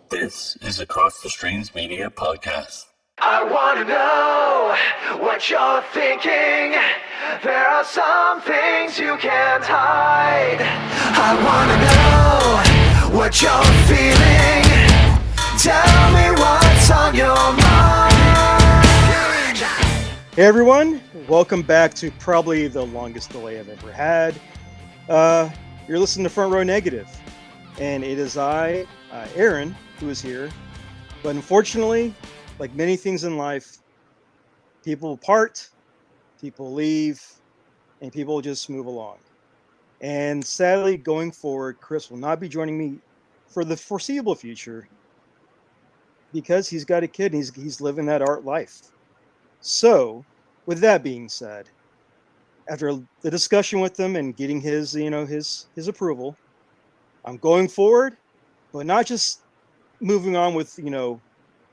This is Across the Streams Media Podcast. I want to know what you're thinking. There are some things you can't hide. I want to know what you're feeling. Tell me what's on your mind. Hey everyone, welcome back to probably the longest delay I've ever had. You're listening to Front Row Negative, and it is I, Aaron, who is here. But unfortunately, like many things in life, people part, people leave, and people just move along. And sadly, going forward, Chris will not be joining me for the foreseeable future because he's got a kid and he's living that art life. So, with that being said, after the discussion with him and getting his approval, I'm going forward, but not just moving on with,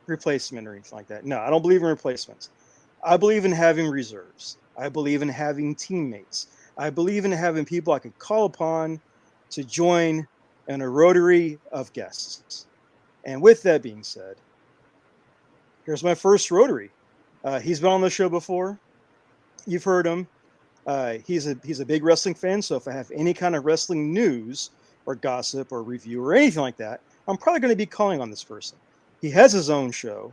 replacement or anything like that. No, I don't believe in replacements. I believe in having reserves. I believe in having teammates. I believe in having people I can call upon to join in a rotary of guests. And with that being said, here's my first rotary. He's been on the show before. You've heard him. He's a big wrestling fan, so if I have any kind of wrestling news or gossip or review or anything like that, I'm probably going to be calling on this person. He has his own show,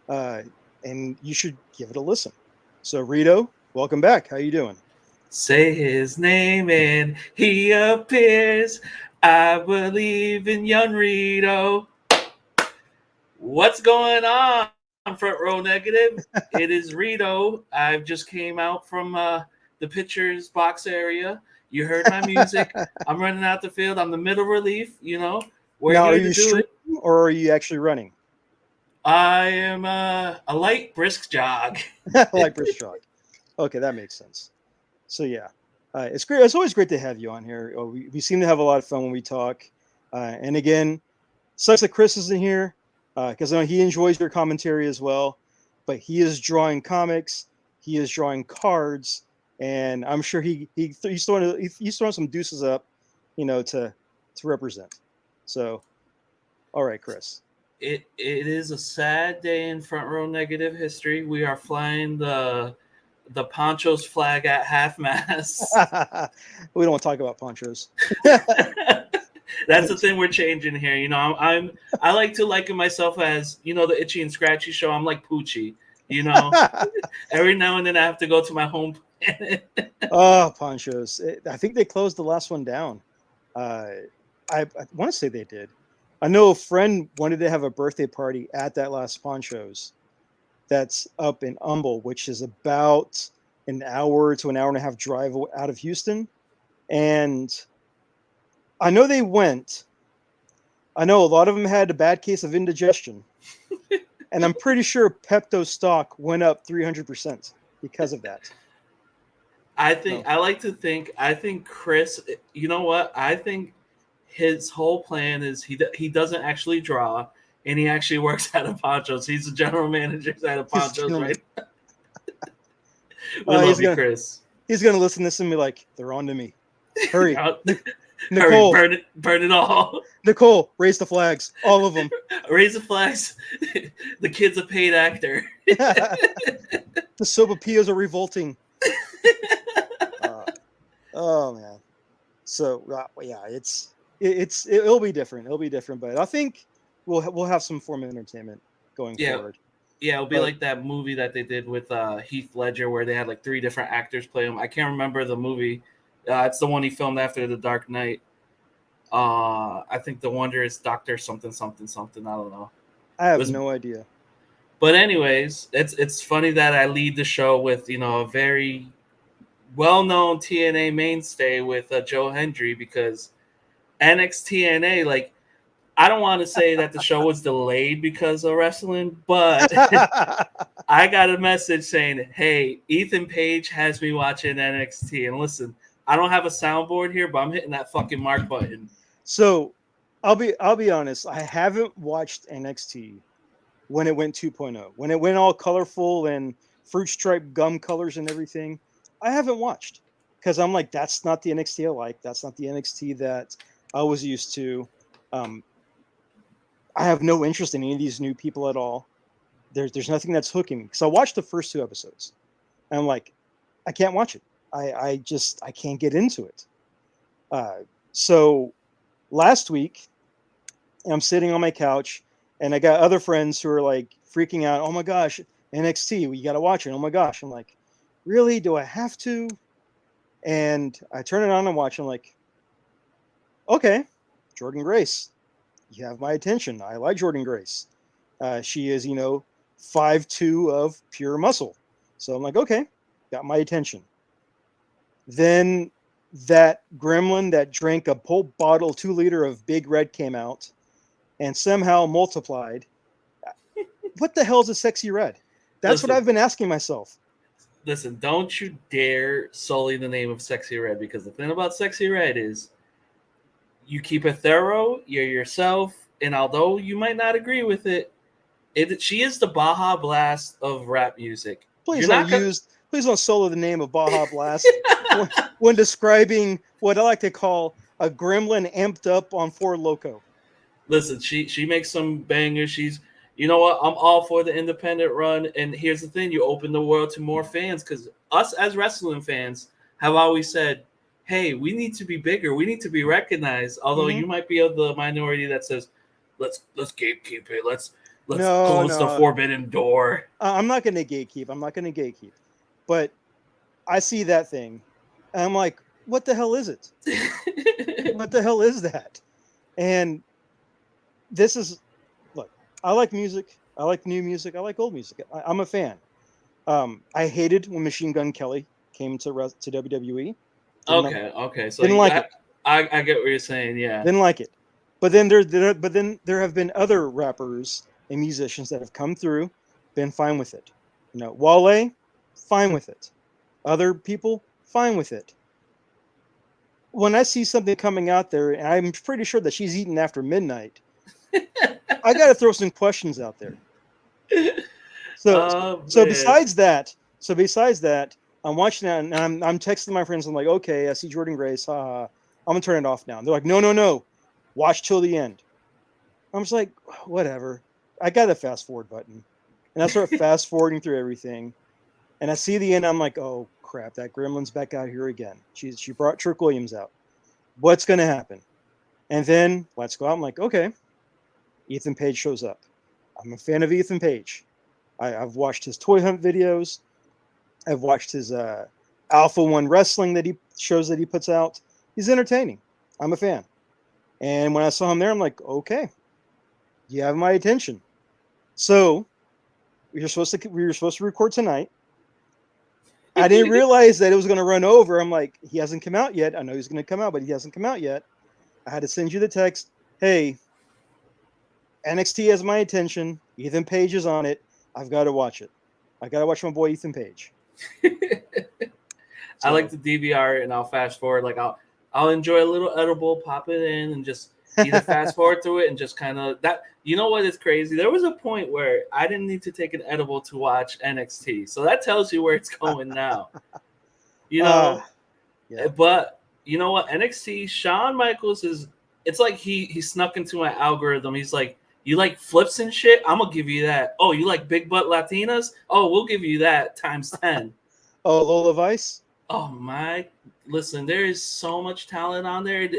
and you should give it a listen. So, Rito, welcome back. How you doing? Say his name and he appears. I believe in young Rito. What's going on, Front Row Negative? It is Rito. I've just came out from the pitcher's box area. You heard my music. I'm running out the field. I'm the middle relief, We're now, here are to you do streaming it. or are you actually running? I am a light brisk jog. Like brisk jog. Okay, that makes sense. So yeah, it's great. It's always great to have you on here. We seem to have a lot of fun when we talk. And again, sucks that Chris isn't here because I know he enjoys your commentary as well. But he is drawing comics. He is drawing cards, and I'm sure he's throwing some deuces up, to represent. So, all right, Chris. It is a sad day in Front Row Negative history. We are flying the Ponchos flag at half mast. We don't want to talk about ponchos. That's the thing we're changing here. I like to liken myself as, the Itchy and Scratchy show. I'm like Poochie, Every now and then I have to go to my home planet. Oh, ponchos. I think they closed the last one down. I want to say they did. I know a friend wanted to have a birthday party at that last Ponchos that's up in Humble, which is about an hour to an hour and a half drive out of Houston. And I know they went. I know a lot of them had a bad case of indigestion. And I'm pretty sure Pepto stock went up 300% because of that. I think Chris, you know what? I think his whole plan is he doesn't actually draw, and he actually works at a Ponchos. He's the general manager at a Ponchos, right? We love you, Chris. He's gonna listen to this and be like, "They're on to me. Hurry, Nicole, hurry, burn it all. Nicole, raise the flags, all of them. Raise the flags. The kid's a paid actor. The sopapillas are revolting." Oh man. So yeah, it'll be different. It'll be different, but I think we'll have some form of entertainment going forward. Yeah, it'll be like that movie that they did with Heath Ledger, where they had like 3 different actors play him. I can't remember the movie. It's the one he filmed after The Dark Knight. I think the wonder is Doctor something. I don't know. I have no idea. But anyways, it's funny that I lead the show with a very well-known TNA mainstay with Joe Hendry, because NXT TNA, I don't want to say that the show was delayed because of wrestling, but I got a message saying, "Hey, Ethan Page has me watching NXT." And listen, I don't have a soundboard here, but I'm hitting that fucking mark button. So, I'll be honest. I haven't watched NXT when it went 2.0, when it went all colorful and fruit stripe gum colors and everything. I haven't watched because I'm like, that's not the NXT I like. That's not the NXT that I was used to. I have no interest in any of these new people at all. There's nothing that's hooking me. So I watched the first 2 episodes, and I'm like, I can't watch it. I can't get into it. So last week, I'm sitting on my couch, and I got other friends who are like freaking out. Oh my gosh, NXT, you got to watch it. Oh my gosh. I'm like, really? Do I have to? And I turn it on and watch. I'm like, okay, Jordan Grace, you have my attention. I like Jordan Grace. She is, 5'2" of pure muscle. So I'm like, okay, got my attention. Then that gremlin that drank a whole bottle, 2-liter of Big Red came out and somehow multiplied. What the hell is a Sexy Red? That's what I've been asking myself. Listen, don't you dare sully the name of Sexy Red, because the thing about Sexy Red is you keep it thorough, you're yourself, and although you might not agree with it, she is the Baja Blast of rap music. Please don't solo the name of Baja Blast when describing what I like to call a gremlin amped up on 4 Loko. Listen, she makes some bangers. She's, you know what? I'm all for the independent run. And here's the thing: you open the world to more fans, because us as wrestling fans have always said, "Hey, we need to be bigger. We need to be recognized." Although you might be of the minority that says, "Let's gatekeep it. Let's close the forbidden door." I'm not going to gatekeep. But I see that thing, and I'm like, "What the hell is it? What the hell is that?" And this is. I like music. I like new music. I like old music. I'm a fan. I hated when Machine Gun Kelly came to WWE. Okay. So didn't like it. I get what you're saying. Yeah. Didn't like it. But then there have been other rappers and musicians that have come through, been fine with it. Wale, fine with it. Other people, fine with it. When I see something coming out there, and I'm pretty sure that she's eating after midnight, I got to throw some questions out there. So besides that, I'm watching that, and I'm texting my friends. I'm like, okay, I see Jordan Grace. I'm gonna turn it off now. They're like, no, watch till the end. I'm just like, whatever. I got a fast forward button, and I start fast forwarding through everything, and I see the end. I'm like, oh crap, that gremlin's back out here again. She brought Trick Williams out. What's gonna happen? And then let's go out. I'm like, okay. Ethan Page shows up. I'm a fan of Ethan Page. I've watched his toy hunt videos. I've watched his Alpha One wrestling that he puts out. He's entertaining. I'm a fan. And when I saw him there, I'm like, okay, you have my attention. So we were supposed to record tonight. I didn't realize that it was going to run over. I'm like, he hasn't come out yet. I know he's going to come out, but he hasn't come out yet. I had to send you the text. Hey, NXT has my attention. Ethan Page is on it. I've got to watch it. I got to watch my boy Ethan Page. I like to DVR it, and I'll fast forward. Like I'll enjoy a little edible, pop it in, and just either fast forward through it and just kind of that. You know what is crazy? There was a point where I didn't need to take an edible to watch NXT, so that tells you where it's going now. Yeah. But you know what? NXT, Shawn Michaels is. It's like he snuck into my algorithm. He's like, you like flips and shit? I'm gonna give you that. Oh, you like big butt Latinas? Oh, we'll give you that times 10. Oh, Lola Vice? Oh my! Listen, there is so much talent on there.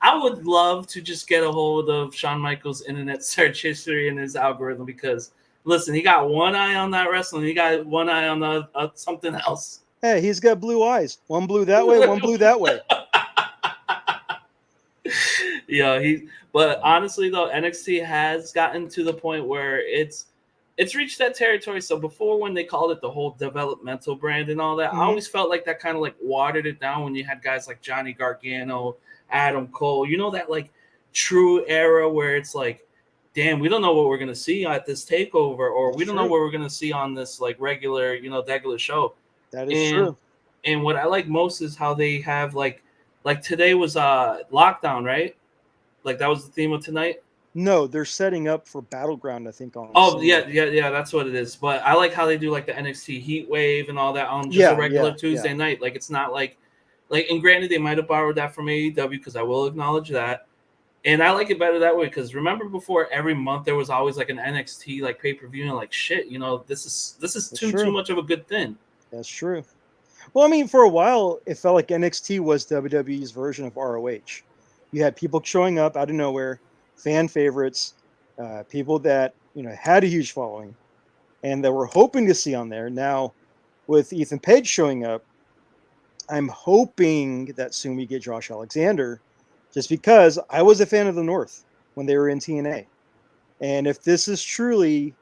I would love to just get a hold of Shawn Michaels' internet search history and his algorithm, because listen, he got one eye on that wrestling. He got one eye on the something else. Hey, he's got blue eyes. One blue that way, one blue that way. Yeah, but honestly though, NXT has gotten to the point where it's reached that territory. So before, when they called it the whole developmental brand and all that, I always felt like that kind of like watered it down when you had guys like Johnny Gargano, Adam Cole, that like true era where it's like, damn, we don't know what we're gonna see at this takeover, or we don't know what we're gonna see on this like regular, regular show. That is true. And what I like most is how they have like today was lockdown, right? Like that was the theme of tonight. No, they're setting up for Battleground, I think. Yeah, that's what it is. But I like how they do like the NXT Heat Wave and all that on just a regular Tuesday night. Like it's not like, and granted, they might have borrowed that from AEW, because I will acknowledge that. And I like it better that way because remember before every month there was always like an NXT like pay-per-view and like shit, you know, this is too much of a good thing. That's true. Well, I mean, for a while, it felt like NXT was WWE's version of ROH. You had people showing up out of nowhere, fan favorites, people that had a huge following, and that we're hoping to see on there. Now, with Ethan Page showing up, I'm hoping that soon we get Josh Alexander, just because I was a fan of the North when they were in TNA, and if this is truly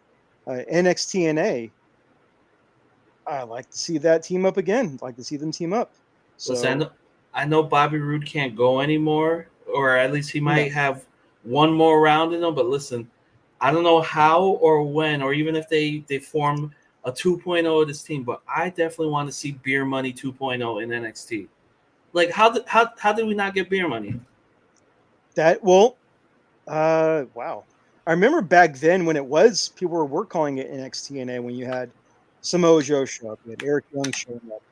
NXT I like to see that team up again. I'd like to see them team up. So listen, I know Bobby Roode can't go anymore, or at least he might have one more round in him. But listen, I don't know how or when, or even if they form a 2.0 of this team, but I definitely want to see Beer Money 2.0 in NXT. Like, how did we not get Beer Money? Wow. I remember back then when it was, people were calling it NXT when you had Samoa Joe show up, you had Eric Young showing up,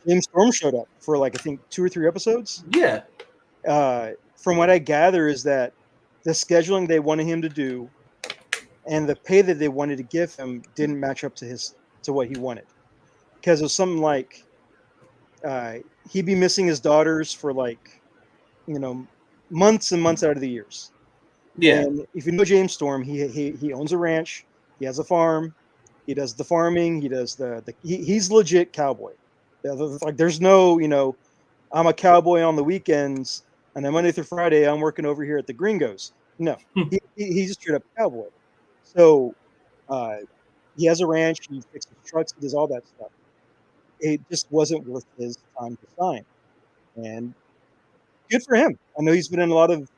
James Storm showed up for like I think 2 or 3 episodes. Yeah. From what I gather is that the scheduling they wanted him to do and the pay that they wanted to give him didn't match up to what he wanted, because it was something like he'd be missing his daughters for like months and months out of the years. Yeah. And if you know James Storm, he owns a ranch, he has a farm, he does the farming, he does he's legit cowboy. Like there's no, I'm a cowboy on the weekends and then Monday through Friday I'm working over here at the Gringos. No, he's a straight up cowboy. So he has a ranch, he fixes trucks, he does all that stuff. It just wasn't worth his time to sign. And good for him. I know he's been in a lot of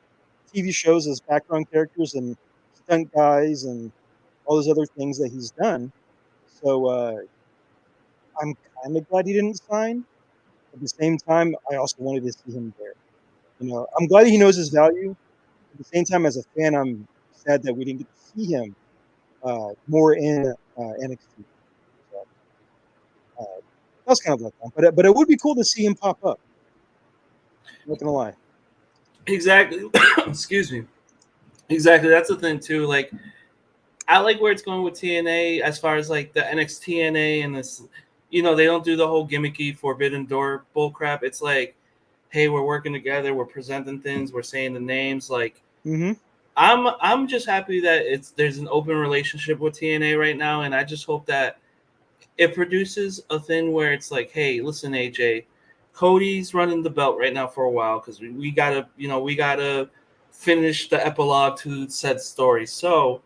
TV shows as background characters and stunt guys and all those other things that he's done. So I'm kind of glad he didn't sign. At the same time, I also wanted to see him there. I'm glad he knows his value. At the same time, as a fan, I'm sad that we didn't get to see him more in NXT. So, that was kind of like that. But it would be cool to see him pop up. I'm not gonna lie. Exactly. Excuse me. Exactly. That's the thing too. Like, I like where it's going with TNA as far as like the NXT TNA and this. They don't do the whole gimmicky Forbidden Door bullcrap. It's like, hey, we're working together. We're presenting things. We're saying the names. Like, I'm just happy that there's an open relationship with TNA right now, and I just hope that it produces a thing where it's like, hey, listen, AJ, Cody's running the belt right now for a while because we gotta finish the epilogue to said story. So,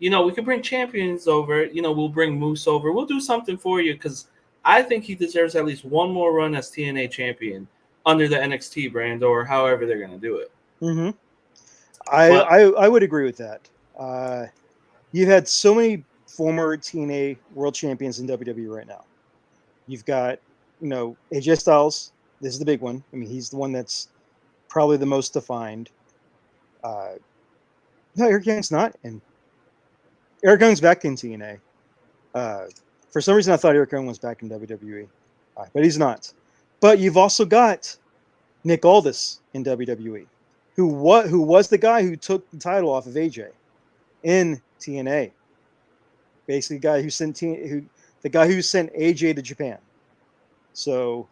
we can bring champions over. We'll bring Moose over. We'll do something for you because I think he deserves at least one more run as TNA champion under the NXT brand or however they're gonna do it. Mm-hmm. I would agree with that. You've had so many former TNA world champions in WWE right now. You've got, AJ Styles. This is the big one. I mean, he's the one that's probably the most defined. No, Eric Young's not. And Eric Young's back in TNA. For some reason, I thought Eric Young was back in WWE. But he's not. But you've also got Nick Aldis in WWE, who was the guy who took the title off of AJ in TNA. Basically, the guy who sent AJ to Japan. So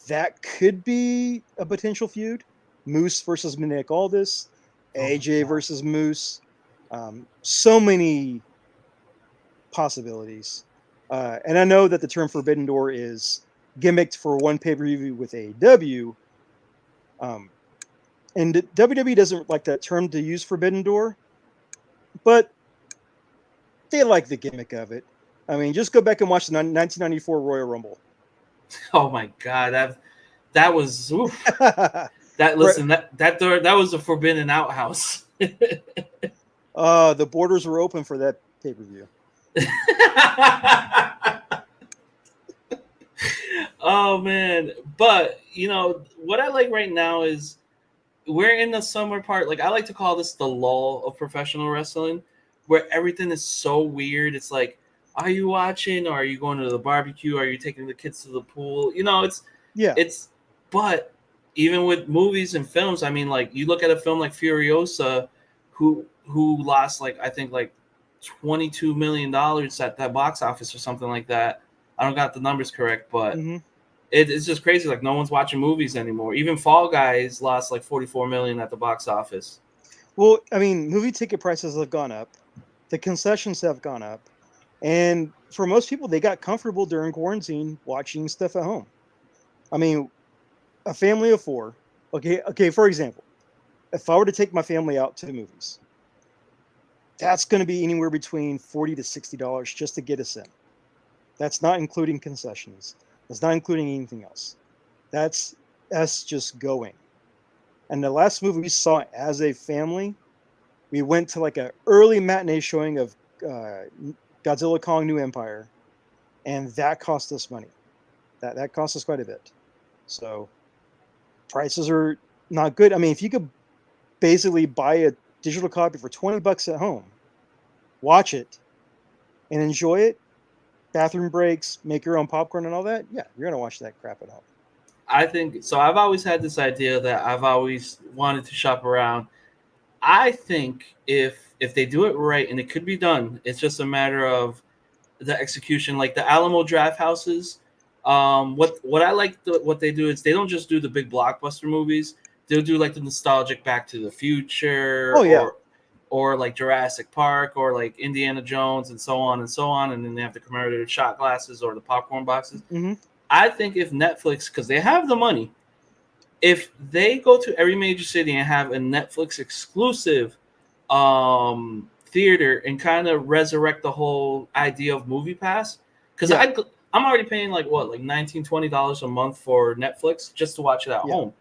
that could be a potential feud. Moose versus Nick Aldis, AJ versus Moose. So many possibilities. And I know that the term Forbidden Door is gimmicked for one pay-per-view with AEW. And WWE doesn't like that term to use Forbidden Door, but they like the gimmick of it. I mean, just go back and watch the 1994 Royal Rumble. Oh my God, that was oof. That was a forbidden outhouse. The borders were open for that pay-per-view. Oh man, but what I like right now is we're in the summer part. Like, I like to call this the lull of professional wrestling, where everything is so weird. It's like, are you watching, or are you going to the barbecue? Are you taking the kids to the pool? But even with movies and films, I mean, like you look at a film like Furiosa, who lost like I think like $22 million at that box office or something like that. I don't got the numbers correct, but it's just crazy. Like no one's watching movies anymore. Even Fall Guys lost like 44 million at the box office. Well, I mean, movie ticket prices have gone up, the concessions have gone up, and for most people, they got comfortable during quarantine watching stuff at home. I mean, a family of four. Okay. For example, if I were to take my family out to the movies, that's going to be anywhere between $40 to $60 just to get us in. That's not including concessions. That's not including anything else. That's us just going. And the last movie we saw as a family, we went to like an early matinee showing of Godzilla Kong New Empire, and that cost us money. That cost us quite a bit. So prices are not good. I mean, if you could basically buy a digital copy for $20 at home, watch it, and enjoy it, bathroom breaks, make your own popcorn and all that, yeah, you're going to watch that crap at home. I think so. I've always had this idea that I've always wanted to shop around. I think if they do it right, and it could be done, it's just a matter of the execution. Like the Alamo Draft Houses, what I like what they do is they don't just do the big blockbuster movies. They'll do like the nostalgic Back to the Future, or like Jurassic Park, or like Indiana Jones, and so on and so on. And then they have the commemorative shot glasses or the popcorn boxes. I think if Netflix, because they have the money, if they go to every major city and have a Netflix exclusive theater and kind of resurrect the whole idea of Movie Pass, because I'm already paying like $19-$20 a month for Netflix just to watch it at home.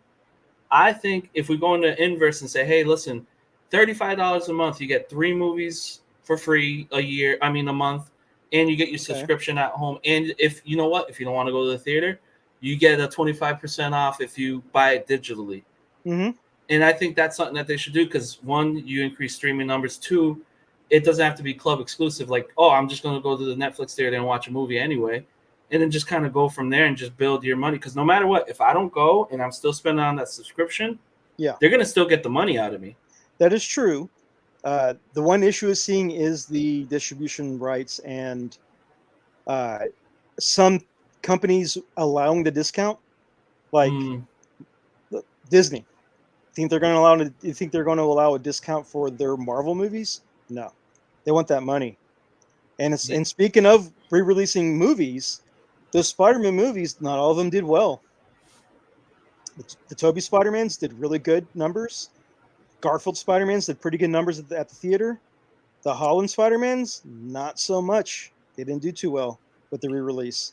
I think if we go into the inverse and say, hey, listen, $35 a month, you get 3 movies for free a month, and you get your subscription at home. And if you know what, if you don't want to go to the theater, you get a 25% off if you buy it digitally. And I think that's something that they should do because 1, you increase streaming numbers. 2, it doesn't have to be club exclusive. Like, oh, I'm just going to go to the Netflix theater and watch a movie anyway. And then just kind of go from there and just build your money. Because no matter what, if I don't go and I'm still spending on that subscription, they're going to still get the money out of me. That is true. The one issue is seeing is the distribution rights and some companies allowing the discount, like Disney. You think they're going to allow a discount for their Marvel movies? No, they want that money. And speaking of re-releasing movies, those Spider-Man movies, not all of them did well. The Tobey Spider-Mans did really good numbers. Garfield Spider-Mans did pretty good numbers at the theater. The Holland Spider-Mans, not so much. They didn't do too well with the re-release.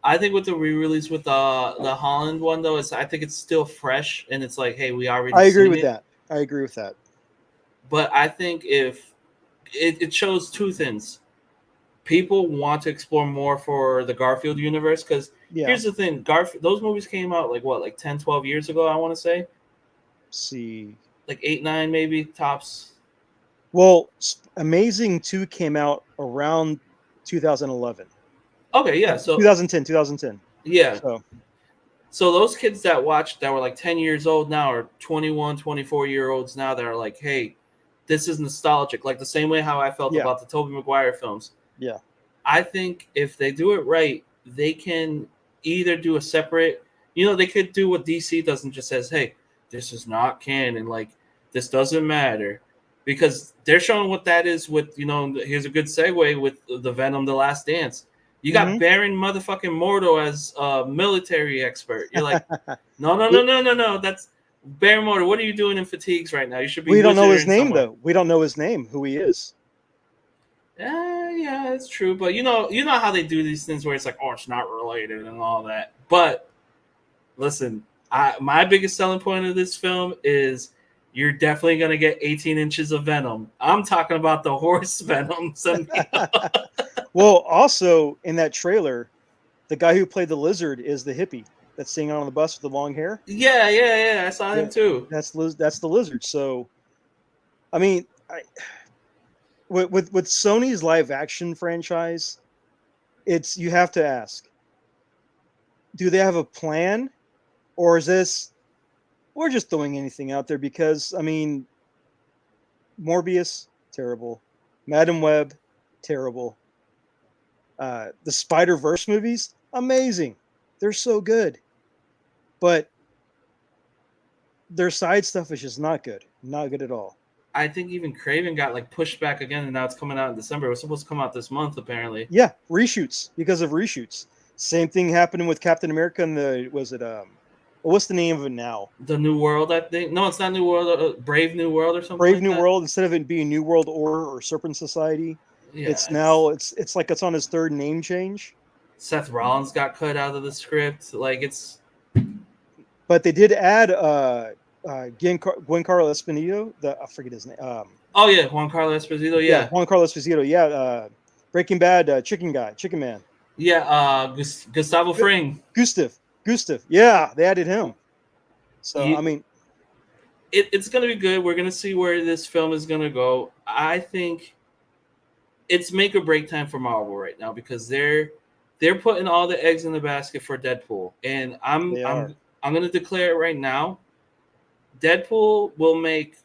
I think with the re-release with the Holland one, though, I think it's still fresh, and it's like, hey, we already I agree with that. But I think if it shows 2 things. People want to explore more for the Garfield universe because here's the thing. Those movies came out like 10, 12 years ago, I want to say. See. Like 8, 9 maybe, tops. Well, Amazing 2 came out around 2011. Okay, yeah. So 2010. Yeah. So those kids that watched that were like 10 years old now or 21, 24-year-olds now that are like, hey, this is nostalgic. Like the same way how I felt about the Tobey Maguire films. Yeah. I think if they do it right, they can either do a separate, they could do what DC does and just says, hey, this is not canon. Like, this doesn't matter. Because they're showing what that is with, here's a good segue with the Venom, The Last Dance. You got Baron motherfucking Mordo as a military expert. You're like, no. That's Baron Mordo. What are you doing in fatigues right now? You should be. We don't know his name, though. We don't know his name, who he is. Yeah, it's true. But you know how they do these things where it's like, oh, it's not related and all that. But listen, my biggest selling point of this film is you're definitely going to get 18 inches of Venom. I'm talking about the horse Venom. Well, also in that trailer, the guy who played the Lizard is the hippie that's singing on the bus with the long hair. Yeah. I saw him too. That's the Lizard. So, I mean, with Sony's live action franchise, you have to ask, do they have a plan, or is this we're just throwing anything out there because, I mean, Morbius, terrible. Madam Web, terrible. The Spider-Verse movies, amazing. They're so good. But their side stuff is just not good. Not good at all. I think even Craven got like pushed back again, and now it's coming out in December. It was supposed to come out this month, apparently. Yeah, reshoots because of reshoots. Same thing happening with Captain America and what's the name of it now? The New World, I think. No, it's not New World. Brave New World or something. Brave New World. Instead of it being New World Order or Serpent Society, it's now it's like it's on his third name change. Seth Rollins got cut out of the script. Like it's. But they did add Giancarlo Esposito. I forget his name. Oh yeah, Juan Carlos Esposito. Yeah, Juan Carlos Esposito. Yeah, Breaking Bad Chicken Man. Yeah, Gustavo Fring. Gustav. Yeah, they added him. So I mean, it's gonna be good. We're gonna see where this film is gonna go. I think it's make or break time for Marvel right now because they're putting all the eggs in the basket for Deadpool, and I'm gonna declare it right now. Deadpool will make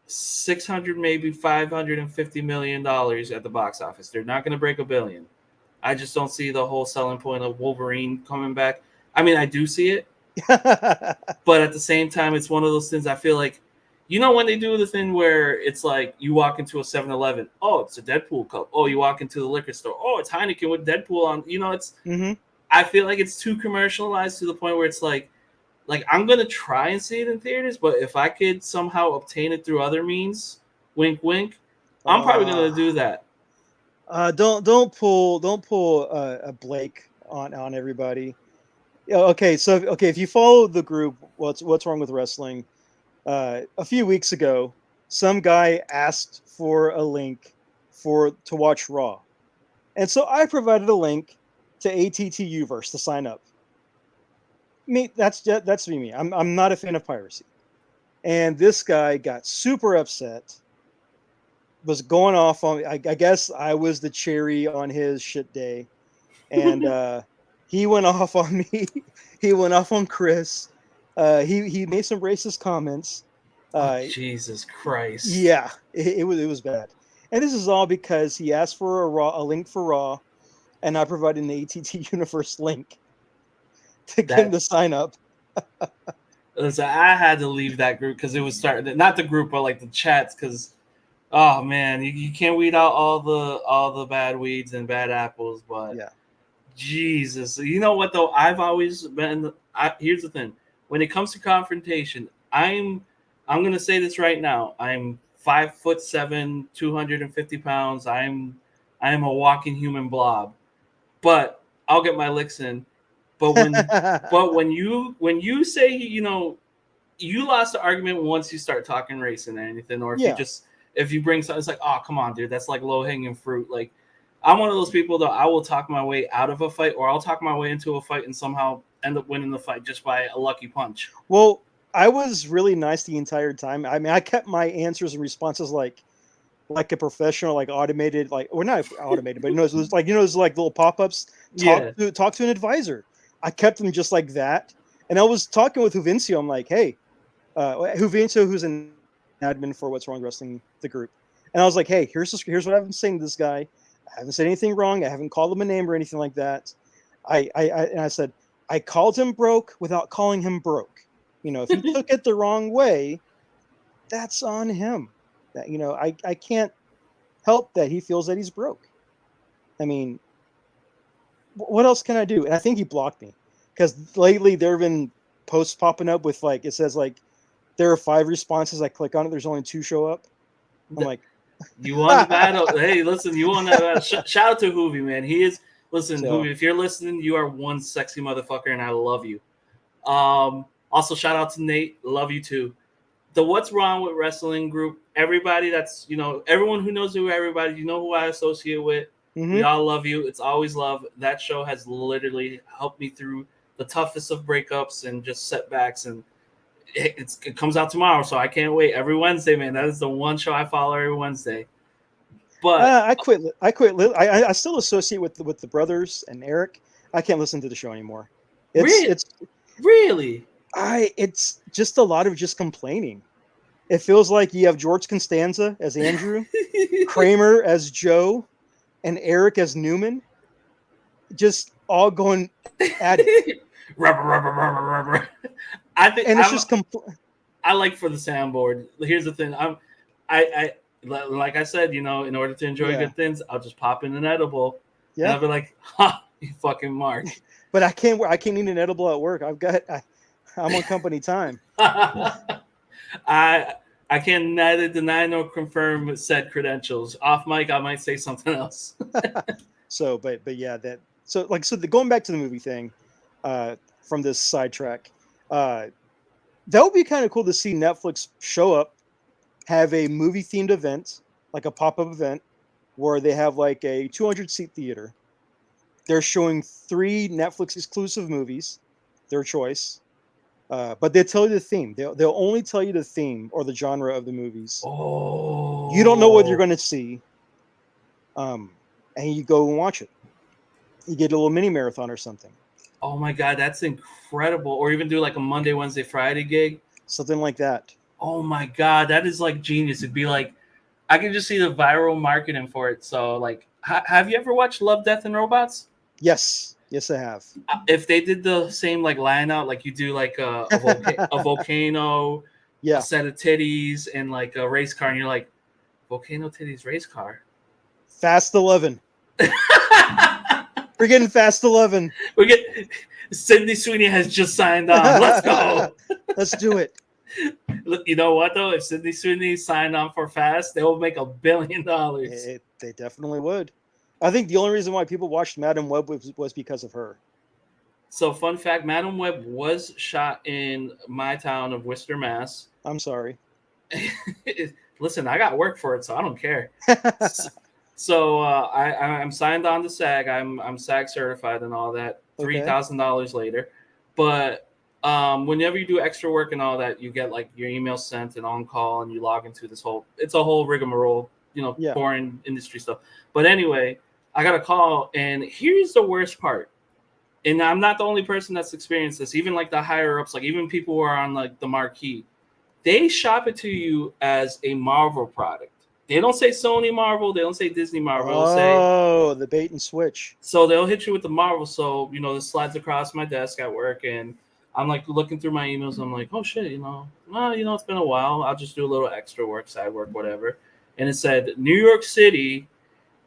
$600, maybe $550 million at the box office. They're not going to break $1 billion. I just don't see the whole selling point of Wolverine coming back. I mean, I do see it, but at the same time, it's one of those things I feel like, when they do the thing where it's like you walk into a 7-Eleven, oh, it's a Deadpool cup. Oh, you walk into the liquor store, oh, it's Heineken with Deadpool on. It's. Mm-hmm. I feel like it's too commercialized to the point where it's like I'm gonna try and see it in theaters, but if I could somehow obtain it through other means, wink, wink, I'm probably gonna do that. Don't pull a Blake on everybody. Okay, if you follow the group, what's wrong with wrestling? A few weeks ago, some guy asked for a link to watch Raw, and so I provided a link to ATT Uverse to sign up. That's me. I'm not a fan of piracy, and this guy got super upset. Was going off on. I guess I was the cherry on his shit day, and he went off on me. He went off on Chris. He made some racist comments. Jesus Christ! Yeah, it was bad, and this is all because he asked for a link for Raw, and I provided an ATT Universe link to get him to sign up. Listen, I had to leave that group because it was starting. Not the group, but like the chats. Because, oh man, you can't weed out all the bad weeds and bad apples. But yeah, Jesus, you know what though? I've always been. Here's the thing: when it comes to confrontation, I'm gonna say this right now. I'm 5'7", 250 pounds. I am a walking human blob, but I'll get my licks in. But when you say you lost the argument once you start talking race and anything, or if you bring something, it's like, oh come on, dude, that's like low hanging fruit. Like I'm one of those people that I will talk my way out of a fight, or I'll talk my way into a fight and somehow end up winning the fight just by a lucky punch. Well, I was really nice the entire time. I mean, I kept my answers and responses like a professional, like automated, like or not automated, but it was like those like little pop-ups. Talk to an advisor. I kept them just like that, and I was talking with Juvencio. I'm like, hey, Juvencio, who's an admin for What's Wrong Wrestling, the group, and I was like, hey, here's what I've been saying to this guy. I haven't said anything wrong. I haven't called him a name or anything like that. I said I called him broke without calling him broke. If he took it the wrong way, that's on him. That I can't help that he feels that he's broke. I mean, what else can I do? And I think he blocked me because lately there have been posts popping up with like it says like there are 5 responses. I click on it. There's only 2 show up. I'm like, you won the battle. Hey, listen, you won that battle. Shout out to Hoovy, man. He is. Listen, Hoovy, if you're listening, you are one sexy motherfucker, and I love you. Also, shout out to Nate. Love you too. The What's Wrong with Wrestling group. Everybody that's everyone who knows who everybody. You know who I associate with. Mm-hmm. We all love you. It's always love. That show has literally helped me through the toughest of breakups and just setbacks. And it comes out tomorrow, so I can't wait. Every Wednesday, man. That is the one show I follow every Wednesday. But I quit. I still associate with the brothers and Eric. I can't listen to the show anymore. Really? It's just a lot of just complaining. It feels like you have George Costanza as Andrew, Kramer as Joe, and Eric as Newman, just all going at it. Rubber, rubber, rubber, rubber. I think And it's just I like for the soundboard. Here's the thing. I like I said, in order to enjoy good things, I'll just pop in an edible. Yeah. And I'll be like, ha, you fucking Mark. But I can't eat an edible at work. I'm on company time. I can neither deny nor confirm said credentials. Off mic, I might say something else. Going back to the movie thing, from this sidetrack, that would be kind of cool to see Netflix show up, have a movie themed event, like a pop up event, where they have like a 200-seat theater. They're showing 3 Netflix exclusive movies, their choice. But they tell you the theme. They'll only tell you the theme or the genre of the movies. Oh, you don't know what you're going to see, and you go and watch it. You get a little mini marathon or something. Oh my god, that's incredible! Or even do like a Monday, Wednesday, Friday gig, something like that. Oh my god, that is like genius. It'd be like, I can just see the viral marketing for it. So like, have you ever watched Love, Death, and Robots? Yes, I have. If they did the same like line out, like you do like a volcano, a set of titties, and like a race car, and you're like, volcano, titties, race car, Fast 11. We're getting Fast 11. Sydney Sweeney has just signed on. Let's go. Let's do it. Look, you know what though? If Sydney Sweeney signed on for Fast, they will make $1 billion. They definitely would. I think the only reason why people watched Madam Web was because of her. So, fun fact: Madam Web was shot in my town of Worcester, Mass. I'm sorry. Listen, I got work for it, so I don't care. So I'm signed on to SAG. I'm SAG certified and all that. $3,000 later, but whenever you do extra work and all that, you get like your email sent and on call, and you log into this whole. It's a whole rigmarole, boring industry stuff. But anyway, I got a call, and here's the worst part. And I'm not the only person that's experienced this. Even like the higher ups, like even people who are on like the marquee, they shop it to you as a Marvel product. They don't say Sony Marvel. They don't say Disney Marvel. Oh, the bait and switch. So they'll hit you with the Marvel. So, this slides across my desk at work, and I'm like looking through my emails. I'm like, oh shit, it's been a while. I'll just do a little extra work, side work, whatever. And it said New York City,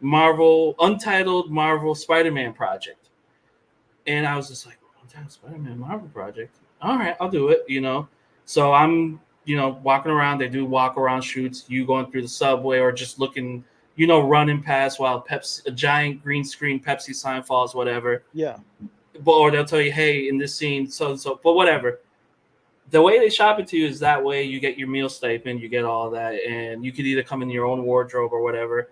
Marvel, untitled Marvel Spider-Man project. And I was just like, untitled Spider-Man Marvel project. All right, I'll do it, So I'm walking around. They do walk around shoots. You going through the subway or just looking, running past while a giant green screen Pepsi sign falls, whatever. Yeah. Or they'll tell you, hey, in this scene, so, but whatever. The way they shop it to you is that way you get your meal stipend, you get all that, and you could either come in your own wardrobe or whatever.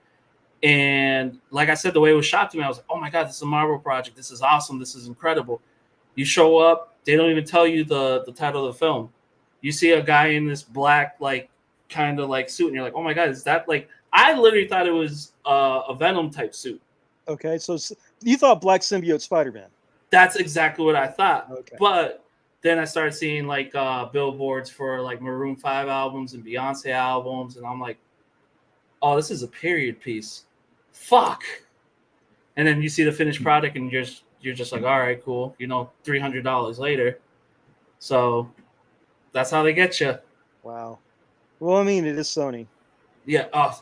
And like I said, the way it was shot to me, I was like, oh my God, this is a Marvel project. This is awesome. This is incredible. You show up, they don't even tell you the title of the film. You see a guy in this black, like, kind of like suit, and you're like, oh my God, is that like, I literally thought it was a Venom type suit. Okay, so you thought Black Symbiote Spider-Man. That's exactly what I thought. Okay. But then I started seeing like billboards for like Maroon 5 albums and Beyonce albums, and I'm like, oh, this is a period piece. Fuck. And then you see the finished product, and you're just like, all right, cool. $300 later. So that's how they get you. Wow. Well, I mean, it is Sony. Yeah. Oh,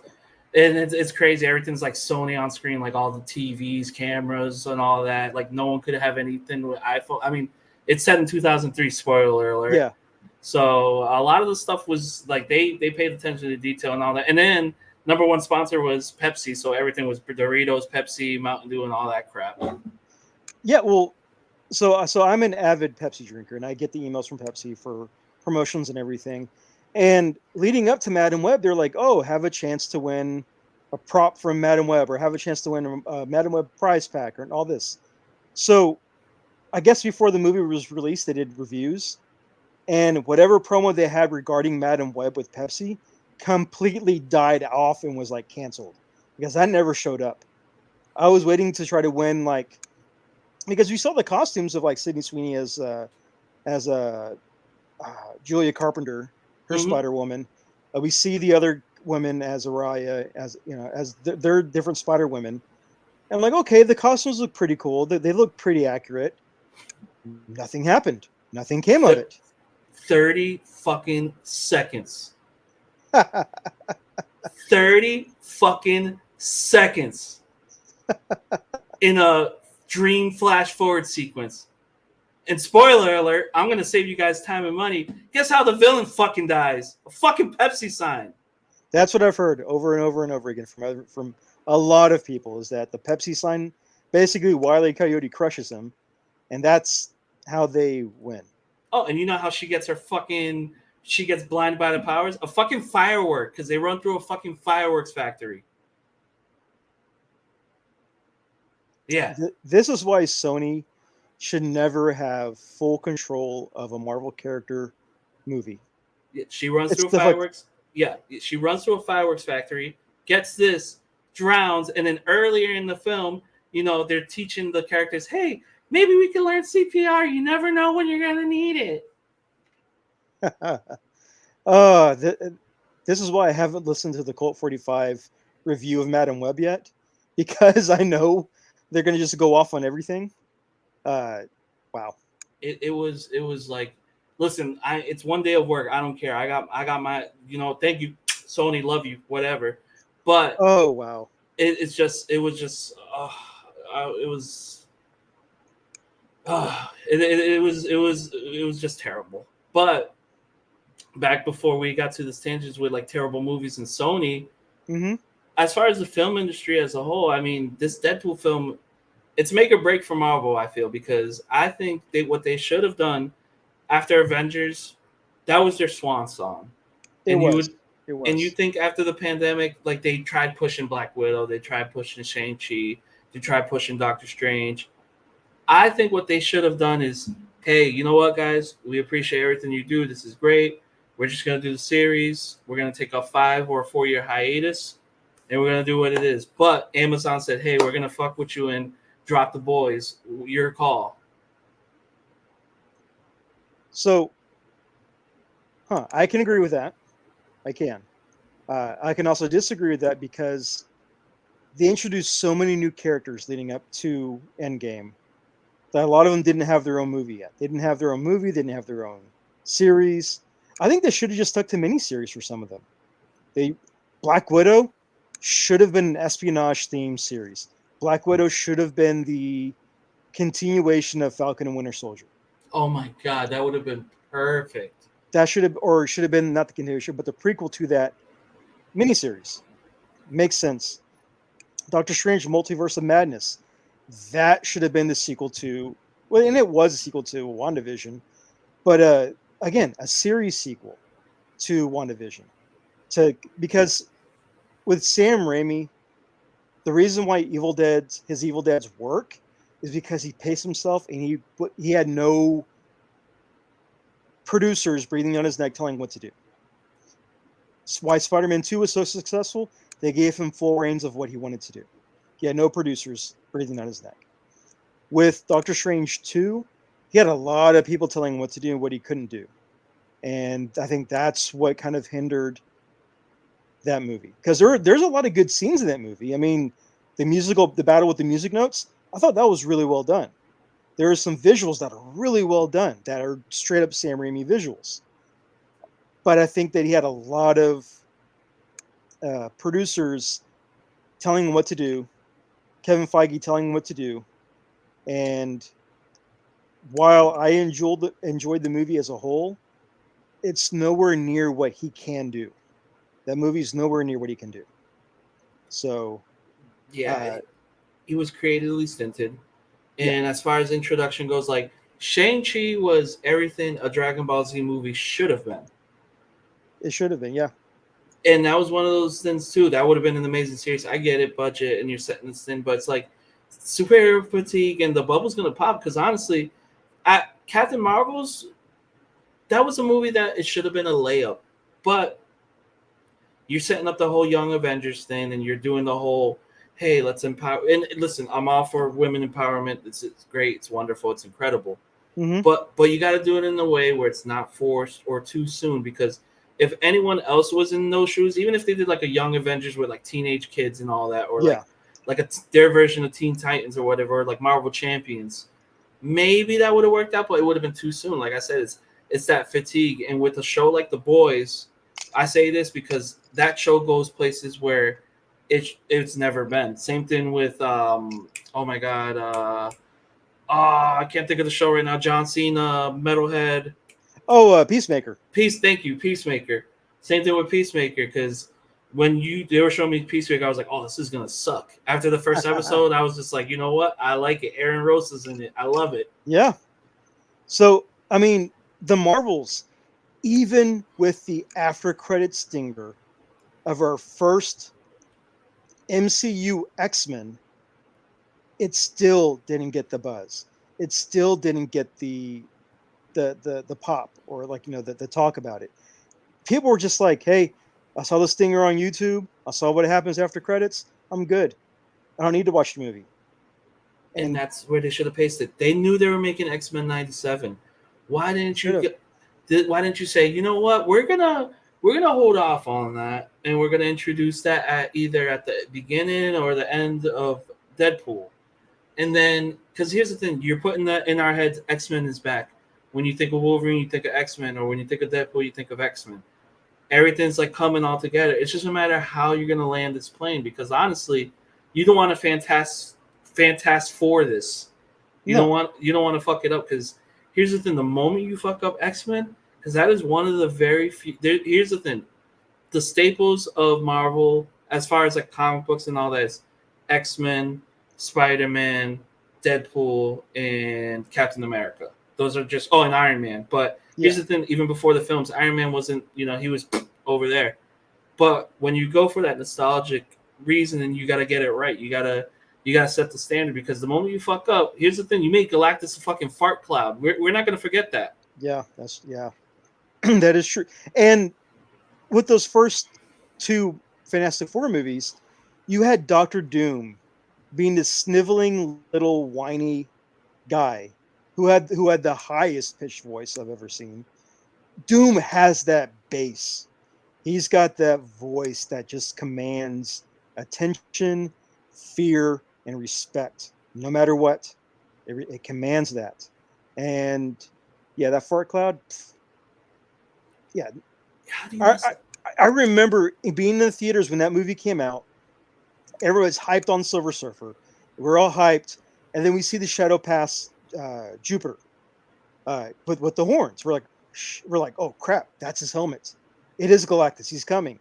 and it's crazy. Everything's like Sony on screen, like all the TVs, cameras, and all that. Like no one could have anything with iPhone. I mean, it's set in 2003. Spoiler alert. Yeah. So a lot of the stuff was like they paid attention to detail and all that. And then number one sponsor was Pepsi, so everything was Doritos, Pepsi, Mountain Dew, and all that crap. Yeah. Well, so I'm an avid Pepsi drinker, and I get the emails from Pepsi for promotions and everything. And leading up to Madam Web, they're like, oh, have a chance to win a prop from Madam Web, or have a chance to win a Madam Web prize pack, and all this. So I guess before the movie was released, they did reviews, and whatever promo they had regarding Madam Web with Pepsi completely died off and was like canceled because that never showed up. I was waiting to try to win, like, because we saw the costumes of like Sydney Sweeney as Julia Carpenter, her Mhm. Spider-Woman. We see the other women as Araya, as as they're different Spider Women. And I'm like, okay, the costumes look pretty cool. They look pretty accurate. Nothing happened. Nothing came of Th- it. 30 fucking seconds. 30 fucking seconds in a dream flash forward sequence. And spoiler alert, I'm going to save you guys time and money. Guess how the villain fucking dies? A fucking Pepsi sign. That's what I've heard over and over and over again from a lot of people, is that the Pepsi sign, basically Wile E. Coyote crushes him, and that's how they win. Oh, and you know how she gets blinded by the powers? A fucking firework, because they run through a fucking fireworks factory. Yeah. This is why Sony should never have full control of a Marvel character movie. She runs It's through a stuff like- fireworks. Yeah, she runs through a fireworks factory, gets this, drowns, and then earlier in the film, they're teaching the characters, hey, maybe we can learn CPR. You never know when you're gonna need it. This is why I haven't listened to the Colt 45 review of Madam Web yet, because I know they're going to just go off on everything. Wow. It was like, listen, it's one day of work. I don't care. I got my, thank you, Sony, love you, whatever. But oh wow, it was just it was just terrible. But back before we got to this tangents with like terrible movies and Sony, as far as the film industry as a whole, I mean, this Deadpool film, it's make or break for Marvel, I feel, because I think what they should have done after Avengers, that was their swan song. And you think after the pandemic, like they tried pushing Black Widow, they tried pushing Shang-Chi, they tried pushing Doctor Strange. I think what they should have done is, hey, you know what, guys? We appreciate everything you do. This is great. We're just going to do the series. We're going to take a 5 or 4 year hiatus, and we're going to do what it is. But Amazon said, hey, we're going to fuck with you and drop the boys. Your call. So, I can agree with that. I can. I can also disagree with that because they introduced so many new characters leading up to Endgame that a lot of them didn't have their own movie yet. They didn't have their own movie. They didn't have their own series. I think they should have just stuck to miniseries for some of them. Black Widow should have been an espionage-themed series. Black Widow should have been the continuation of Falcon and Winter Soldier. Oh my God, that would have been perfect. That should have been not the continuation, but the prequel to that miniseries. Makes sense. Doctor Strange: Multiverse of Madness. That should have been the sequel to, well, and it was a sequel to WandaVision, but again, a series sequel to WandaVision. Because with Sam Raimi, the reason why his Evil Dead's work is because he paced himself and he had no producers breathing on his neck telling him what to do. That's why Spider-Man 2 was so successful. They gave him full reins of what he wanted to do. He had no producers breathing on his neck. With Doctor Strange 2, he had a lot of people telling him what to do and what he couldn't do. And I think that's what kind of hindered that movie. Because there's a lot of good scenes in that movie. I mean, the battle with the music notes, I thought that was really well done. There are some visuals that are really well done, that are straight up Sam Raimi visuals. But I think that he had a lot of producers telling him what to do, Kevin Feige telling him what to do, and while I enjoyed the movie as a whole, it's nowhere near what he can do. That movie's nowhere near what he can do. So, yeah, he was creatively stinted. And as far as introduction goes, like Shang-Chi was everything a Dragon Ball Z movie should have been. It should have been, yeah. And that was one of those things too. That would have been an amazing series. I get it, budget, and you're setting this thing, but it's like superhero fatigue, and the bubble's gonna pop. Because honestly, at Captain Marvel's, that was a movie that it should have been a layup. But you're setting up the whole Young Avengers thing, and you're doing the whole, hey, let's empower. And listen, I'm all for women empowerment. It's great. It's wonderful. It's incredible. Mhm. but you got to do it in a way where it's not forced or too soon, because if anyone else was in those shoes, even if they did like a Young Avengers with like teenage kids and all that, or Yeah. their version of Teen Titans or whatever, or like Marvel Champions, maybe that would have worked out, but it would have been too soon. Like I said, it's that fatigue. And with a show like The Boys, I say this because that show goes places where it's never been. Same thing with oh my god, I can't think of the show right now. John Cena, Metalhead. Oh, Peacemaker. Thank you, Peacemaker. Same thing with Peacemaker, because when they were showing me Peacemaker, I was like, oh, this is gonna suck. After the first episode, I was just like, you know what? I like it. Aaron Rose is in it. I love it. Yeah. So, I mean, the Marvels, even with the after credit stinger of our first MCU X-Men, it still didn't get the buzz. It still didn't get the pop, or like, the talk about it. People were just like, hey, I saw the stinger on YouTube. I saw what happens after credits. I'm good. I don't need to watch the movie. And that's where they should have paced it. They knew they were making X-Men 97. Why didn't you say, you know what, we're gonna hold off on that, and we're gonna introduce that either at the beginning or the end of Deadpool. And then, because here's the thing, you're putting that in our heads, X-Men is back. When you think of Wolverine, you think of X-Men, or when you think of Deadpool, you think of X-Men. Everything's like coming all together. It's just a matter of how you're gonna land this plane, because honestly, you don't want to fantast for this. You don't want to fuck it up, because here's the thing: the moment you fuck up X-Men, because that is one of the very few. Here's the thing: the staples of Marvel, as far as like comic books and all that, is X-Men, Spider-Man, Deadpool, and Captain America. Those are just and Iron Man. But here's the thing: even before the films, Iron Man wasn't. He was over there. But when you go for that nostalgic reason, and you got to get it right, you gotta set the standard, because the moment you fuck up, here's the thing: you make Galactus a fucking fart cloud. We're not gonna forget that. Yeah, that is true. And with those first two Fantastic Four movies, you had Doctor Doom being this sniveling little whiny guy who had the highest pitched voice I've ever seen. Doom has that bass. He's got that voice that just commands attention, fear, and respect. No matter what, it commands that. And yeah, that fart cloud. Yeah, I remember being in the theaters when that movie came out. Everyone's hyped on Silver Surfer. We're all hyped, and then we see the Shadow pass Jupiter, with the horns. We're like, oh crap, that's his helmet. It is Galactus. He's coming.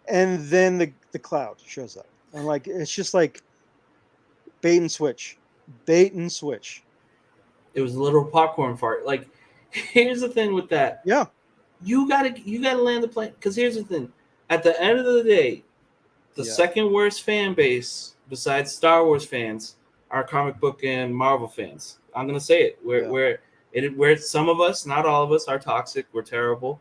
And then the cloud shows up. And like, it's just like bait and switch. It was a little popcorn fart. Like, here's the thing with that. Yeah. You gotta land the plane, because here's the thing: at the end of the day, the second worst fan base besides Star Wars fans are comic book and Marvel fans. I'm gonna say it. Where some of us, not all of us, are toxic. We're terrible,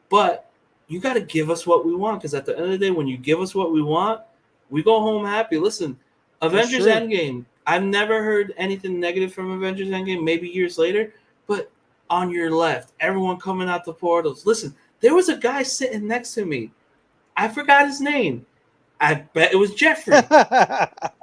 but you got to give us what we want, because at the end of the day, when you give us what we want, we go home happy. Listen, Avengers Endgame. I've never heard anything negative from Avengers Endgame. Maybe years later, but on your left, everyone coming out the portals. Listen, there was a guy sitting next to me. I forgot his name. I bet it was Jeffrey.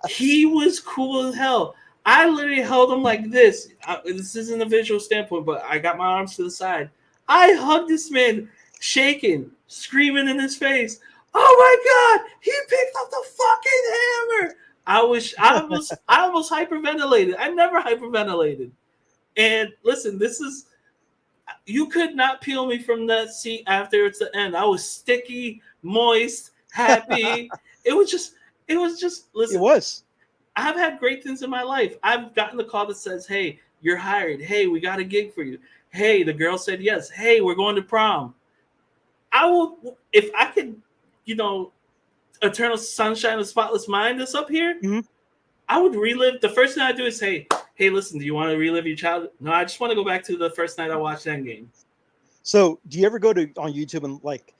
He was cool as hell. I literally held him like this. This isn't a visual standpoint, but I got my arms to the side. I hugged this man, shaking, screaming in his face. Oh my God, he picked up the fucking hammer. I almost hyperventilated. I never hyperventilated. And listen, you could not peel me from that seat after it's the end. I was sticky, moist, happy. It was just, listen. It was. I've had great things in my life. I've gotten the call that says, hey, you're hired. Hey, we got a gig for you. Hey, the girl said yes. Hey, we're going to prom. I will, if I could, eternal sunshine of spotless mind that's up here, mm-hmm. I would relive. The first thing I do is say, hey, listen, do you want to relive your childhood? No, I just want to go back to the first night I watched Endgame. So do you ever go on YouTube and like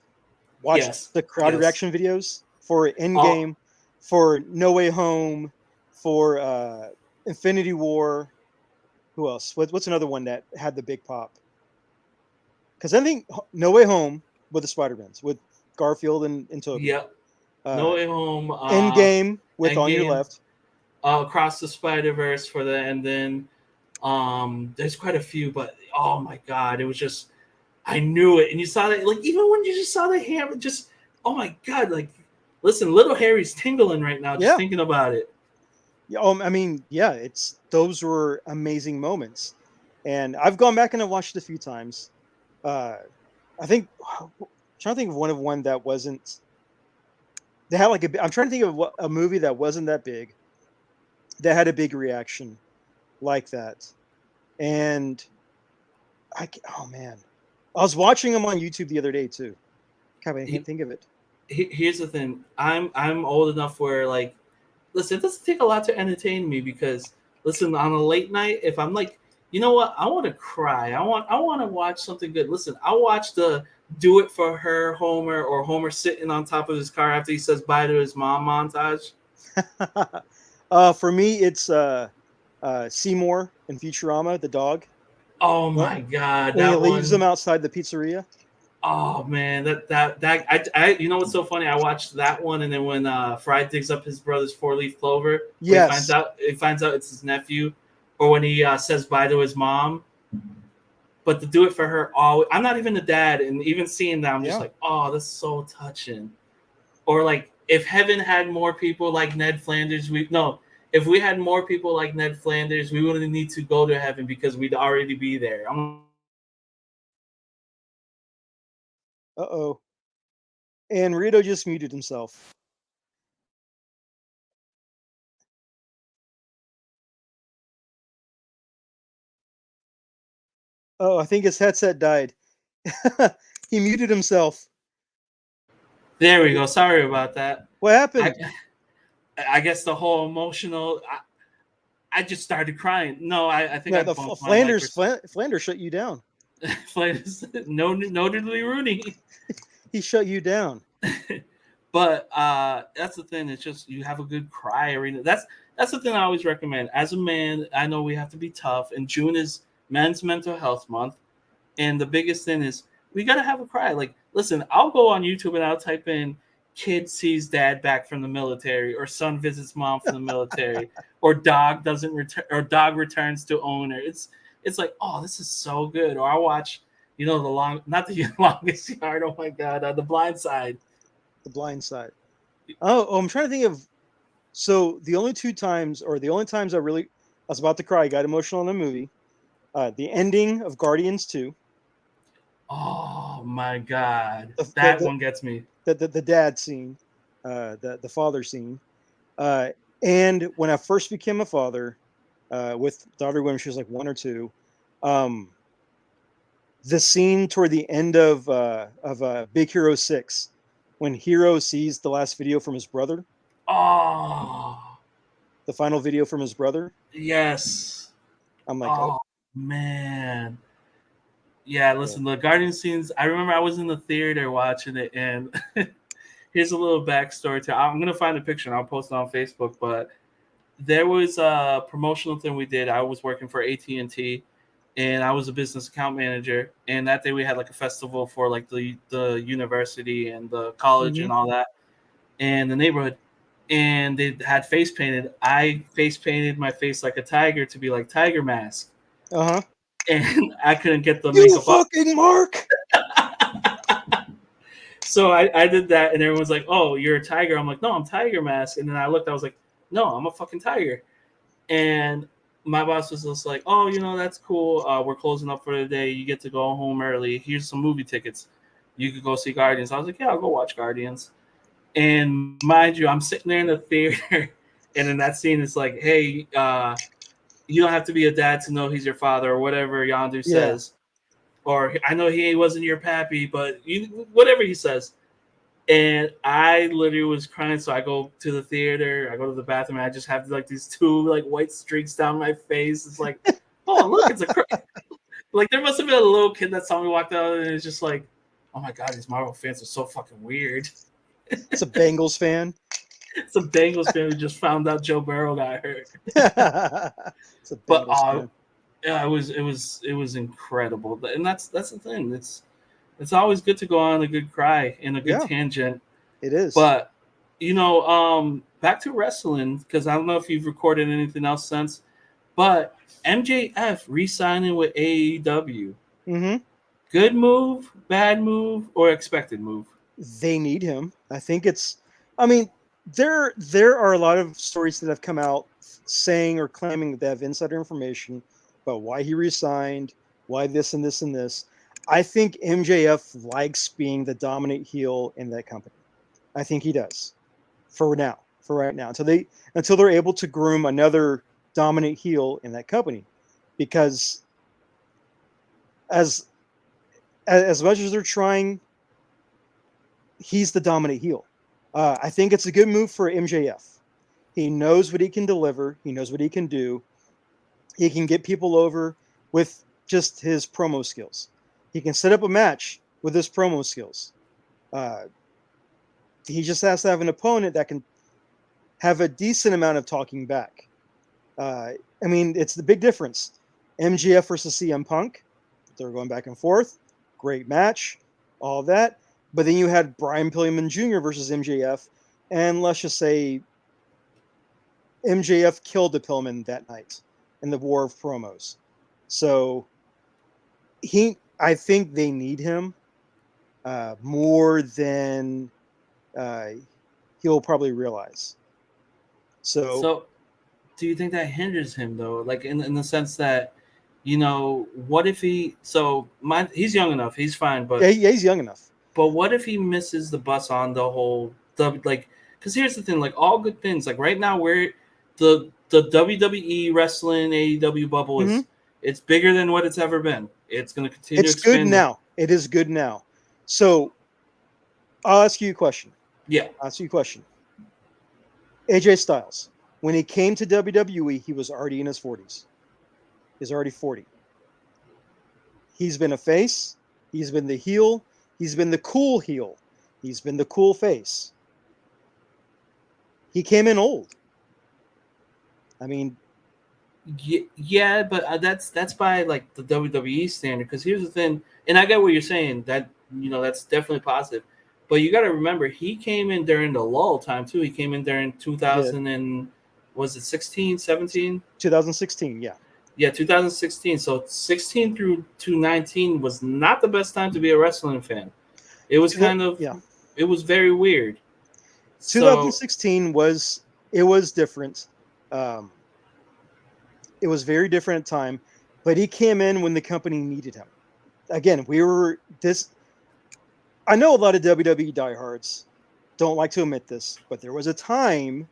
watch the crowd reaction videos for Endgame, for No Way Home, for Infinity War? who else? What's another one that had the big pop? Because I think No Way Home with the Spider-Mans with Garfield and Tobey. Yep. No Way Home. Endgame with On Your Endgame. Left. Across the Spider-Verse for the, and then there's quite a few, but oh my god, it was just, I knew it. And you saw that, like, even when you just saw the hammer, just, oh my god, like, listen, little Harry's tingling right now just thinking about it. Yeah, I mean, yeah, those were amazing moments, and I've gone back and I've watched it a few times. I think I'm trying to think of one that wasn't. They had like I'm trying to think of a movie that wasn't that big, that had a big reaction like that, and oh man, I was watching them on YouTube the other day too. God, I can't think of it. Here's the thing: I'm old enough where, like, listen, it doesn't take a lot to entertain me, because listen, on a late night, if I'm like, you know what, I want to cry, I want to watch something good. Listen, I'll watch the "Do It for Her" Homer, or Homer sitting on top of his car after he says bye to his mom montage. For me, it's Seymour in Futurama, the dog. Oh my god, when that he leaves one. them outside the pizzeria. Oh man, that I you know what's so funny? I watched that one, and then when Fry digs up his brother's 4-leaf clover, Yes, he finds out it's his nephew, or when he says bye to his mom. But to Do It for Her, I'm not even a dad, and even seeing that, I'm just like, oh, that's so touching. Or like, if heaven had more people like Ned Flanders, if we had more people like Ned Flanders, we wouldn't need to go to heaven, because we'd already be there. Uh-oh. And Rito just muted himself. Oh, I think his headset died. He muted himself. There we go. Sorry about that. What happened? I guess the whole emotional. I just started crying. No, I think I bumped Flanders shut you down. Flanders, notably Rooney. He shut you down. But that's the thing. It's just, you have a good cry arena. That's the thing I always recommend. As a man, I know we have to be tough, and June is Men's Mental Health Month, and the biggest thing is we gotta have a cry. Like, listen, I'll go on YouTube and I'll type in "kid sees dad back from the military," or "son visits mom from the military," or "dog doesn't return," or "dog returns to owner." It's like, oh, this is so good. Or I watch, not the Longest Yard. Oh my god, The Blind Side. The Blind Side. Oh, I'm trying to think of. So the only times I was about to cry, got emotional in the movie. The ending of Guardians 2. Oh my god, that one gets me. The dad scene, the father scene, and when I first became a father, with daughter when she was like 1 or 2, the scene toward the end of Big Hero 6, when Hero sees the last video from his brother. Oh, the final video from his brother. Yes. I'm like, oh man. Yeah, listen, the Guardian scenes, I remember I was in the theater watching it, and here's a little backstory to, I'm going to find a picture and I'll post it on Facebook, but there was a promotional thing we did. I was working for AT&T, and I was a business account manager, and that day we had like a festival for like the university and the college and all that, and the neighborhood, and they had face painted. I face painted my face like a tiger to be like Tiger Mask. Uh-huh. And I couldn't get the makeup fucking Mark. So I did that, and everyone's like, "Oh, you're a tiger." I'm like, "No, I'm Tiger Mask." And then I looked, I was like, "No, I'm a fucking tiger." And my boss was just like, "Oh, that's cool. We're closing up for the day. You get to go home early. Here's some movie tickets. You could go see Guardians." I was like, "Yeah, I'll go watch Guardians." And mind you, I'm sitting there in the theater, and in that scene, it's like, "Hey, you don't have to be a dad to know he's your father," or whatever Yondu says. Or, "I know he wasn't your pappy, but whatever he says." And I literally was crying. So I go to the theater, I go to the bathroom, and I just have like these 2 like white streaks down my face. It's like, oh, look, it's like there must have been a little kid that saw me walk out, and it's just like, oh my god, these Marvel fans are so fucking weird. It's a Bengals fan. It's a Bengals fan who just found out Joe Burrow got hurt. It's a Bengals fan. Yeah, it was incredible, and that's the thing. It's always good to go on a good cry and a good Yeah, tangent. it is. But back to wrestling, because I don't know if you've recorded anything else since. But MJF re-signing with AEW, Mm-hmm. good move, bad move, or expected move? They need him. I think it's. I mean, there are a lot of stories that have come out saying or claiming that they have insider information about why he resigned, why this and this and this. I think MJF likes being the dominant heel in that company. I think he does for now, for right now, until they're able to groom another dominant heel in that company, because as as much as they're trying, he's the dominant heel. I think it's a good move for MJF. He knows what he can deliver. He knows what he can do. He can get people over with just his promo skills. He can set up a match with his promo skills. Uh, he just has to have an opponent that can have a decent amount of talking back. Uh, I mean, it's the big difference. MJF versus CM Punk. They're going back and forth. Great match. All of that. But then you had Brian Pillman Jr. versus MJF. And let's just say MJF killed the Pillman that night in the war of promos. So I think they need him more than he'll probably realize. So So, do you think that hinders him though? Like in the sense that, what if he's young enough, he's fine, but yeah, he's young enough. But what if he misses the bus on the whole because here's the thing, like all good things, like right now we're the WWE wrestling AEW bubble is it's bigger than what it's ever been. It's going to continue. It's good now. It is good now. So I'll ask you a question. Yeah. I'll ask you a question. AJ Styles, when he came to WWE, he was already in his 40s. He's already 40. He's been a face. He's been the heel. He's been the cool heel. He's been the cool face. He came in old. I mean, yeah, but that's by like the WWE standard. Because here's the thing, and I get what you're saying. That that's definitely positive. But you got to remember, he came in during the lull time too. He came in during 2000 and was it 16, 17? 2016, yeah. Yeah, 2016. So 16 through to 19 was not the best time to be a wrestling fan. It was it was very weird. 2016 was different. It was very different at time, but he came in when the company needed him. Again, I know a lot of WWE diehards don't like to admit this, but there was a time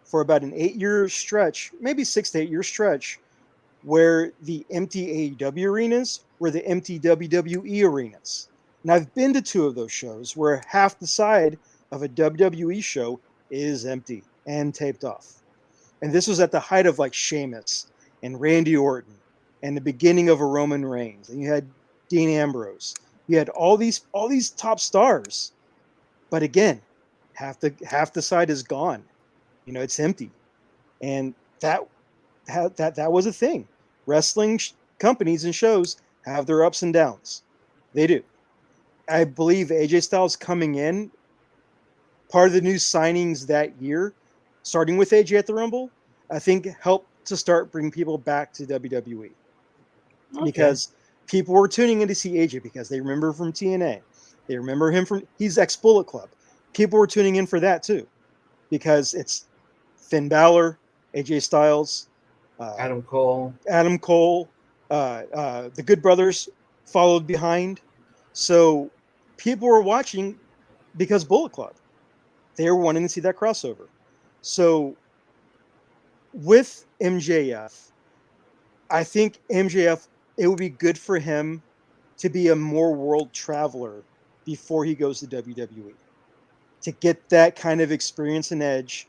for about an 8-year stretch, maybe 6 to 8 year stretch, where the empty AEW arenas were the empty WWE arenas. And I've been to 2 of those shows where half the side of a WWE show is empty and taped off. And this was at the height of like Sheamus and Randy Orton and the beginning of a Roman Reigns. And you had Dean Ambrose. You had all these top stars. But again, half the side is gone. It's empty. And that was a thing. Wrestling companies and shows have their ups and downs. They do. I believe AJ Styles coming in, part of the new signings that year, starting with AJ at the Rumble, I think helped to start bringing people back to WWE. Okay. Because people were tuning in to see AJ because they remember from TNA. They remember him he's ex-Bullet Club. People were tuning in for that too. Because it's Finn Balor, AJ Styles, Adam Cole, the Good Brothers followed behind. So people were watching because Bullet Club. They were wanting to see that crossover. So with MJF, I think MJF, it would be good for him to be a more world traveler before he goes to WWE, to get that kind of experience and edge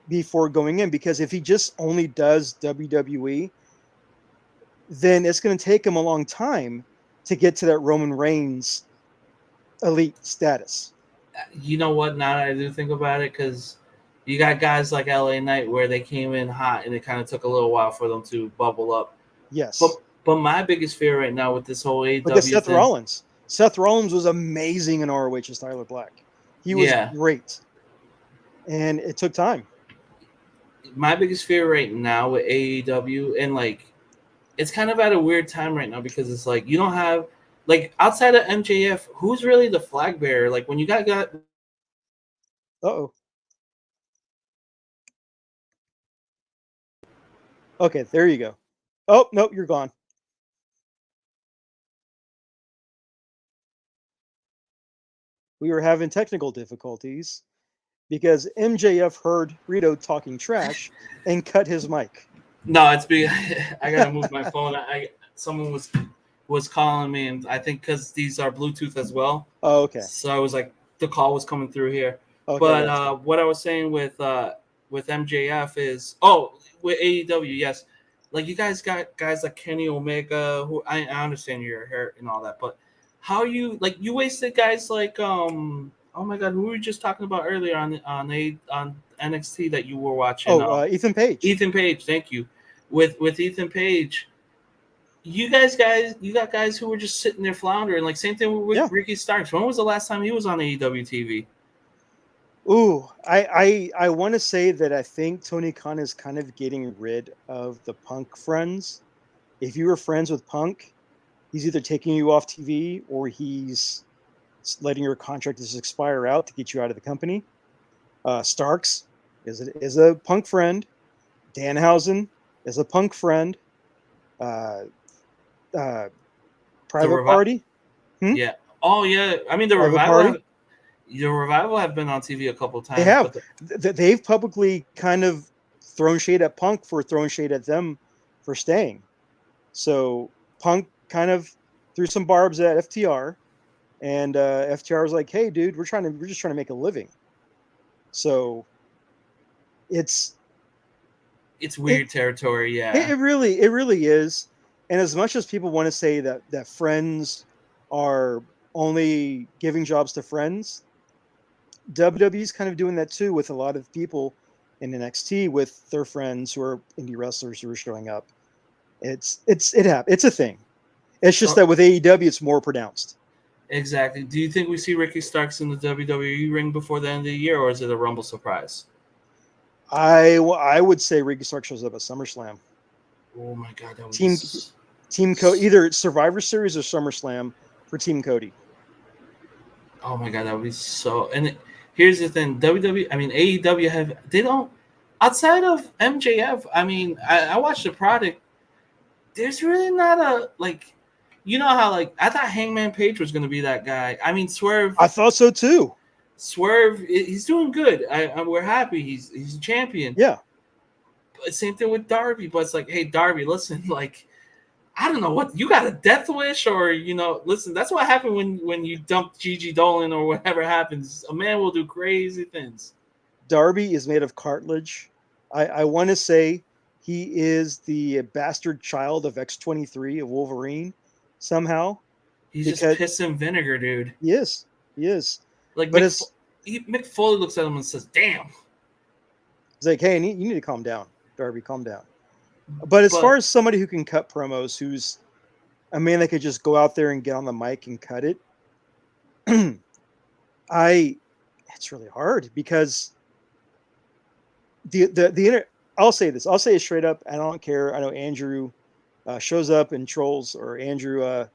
before going in. Because if he just only does WWE, then it's going to take him a long time to get to that Roman Reigns elite status. You know what? Now that I do think about it, because you got guys like LA Knight where they came in hot and it kind of took a little while for them to bubble up. Yes. But my biggest fear right now with this whole AEW Look at Seth thing, Rollins. Seth Rollins was amazing in ROH as Tyler Black. He was great. And it took time. My biggest fear right now with AEW, and like, it's kind of at a weird time right now because it's like you don't have, like, outside of MJF, who's really the flag bearer? Like, when you got Uh-oh. Okay, there you go. Oh, nope, you're gone. We were having technical difficulties because MJF heard Rito talking trash and cut his mic. No, it's be I gotta move my phone. Someone was calling me, and I think because these are Bluetooth as well. Oh, okay. So I was like, the call was coming through here. Okay, but what I was saying with MJF is, with AEW, yes, like, you guys got guys like Kenny Omega, who I understand you're hurt and all that, but how you, like, you wasted guys like oh my god, who were we just talking about earlier on NXT that you were watching? Ethan Page. Ethan Page, thank you. With Ethan Page, you got guys who were just sitting there floundering. Like, same thing with Ricky Starks. When was the last time he was on AEW TV? Ooh, I want to say that I think Tony Khan is kind of getting rid of the Punk friends. If you were friends with Punk, he's either taking you off TV or he's letting your contract just expire out to get you out of the company. Starks is a Punk friend. Danhausen is a Punk friend. Private Party. Yeah. Oh yeah. I mean, the Revival have been on TV a couple times. They have. They've publicly kind of thrown shade at Punk for throwing shade at them for staying. So Punk kind of threw some barbs at FTR, and FTR was like, "Hey, dude, we're just trying to make a living." So it's weird territory. Yeah, it really is. And as much as people want to say that friends are only giving jobs to friends, WWE's kind of doing that too with a lot of people in NXT with their friends who are indie wrestlers who are showing up. It's a thing. It's just that with AEW it's more pronounced. Exactly. Do you think we see Ricky Starks in the WWE ring before the end of the year, or is it a Rumble surprise? I would say Ricky Starks shows up at SummerSlam. Oh my god, that was Team Cody, either Survivor Series or SummerSlam for Team Cody. Oh my god, that would be so. And here's the thing: AEW they don't, outside of MJF. I mean, I watched the product. There's really not a, like, you know how, like, I thought Hangman Page was going to be that guy. I mean, Swerve. I thought so too. Swerve, he's doing good. We're happy. He's a champion. Yeah. But same thing with Darby. But it's like, hey, Darby, listen, like, I don't know what you got, a death wish, or listen. That's what happened when you dump Gigi Dolan or whatever happens. A man will do crazy things. Darby is made of cartilage. I want to say he is the bastard child of X-23 of Wolverine somehow. He's just piss and vinegar, dude. He is. Like, but Mick Foley looks at him and says, "Damn." He's like, "Hey, you need to calm down, Darby. Calm down." But as far as somebody who can cut promos, who's a man that could just go out there and get on the mic and cut it, it's really hard because I'll say this. I'll say it straight up. I don't care. I know Andrew shows up and trolls, or Andrew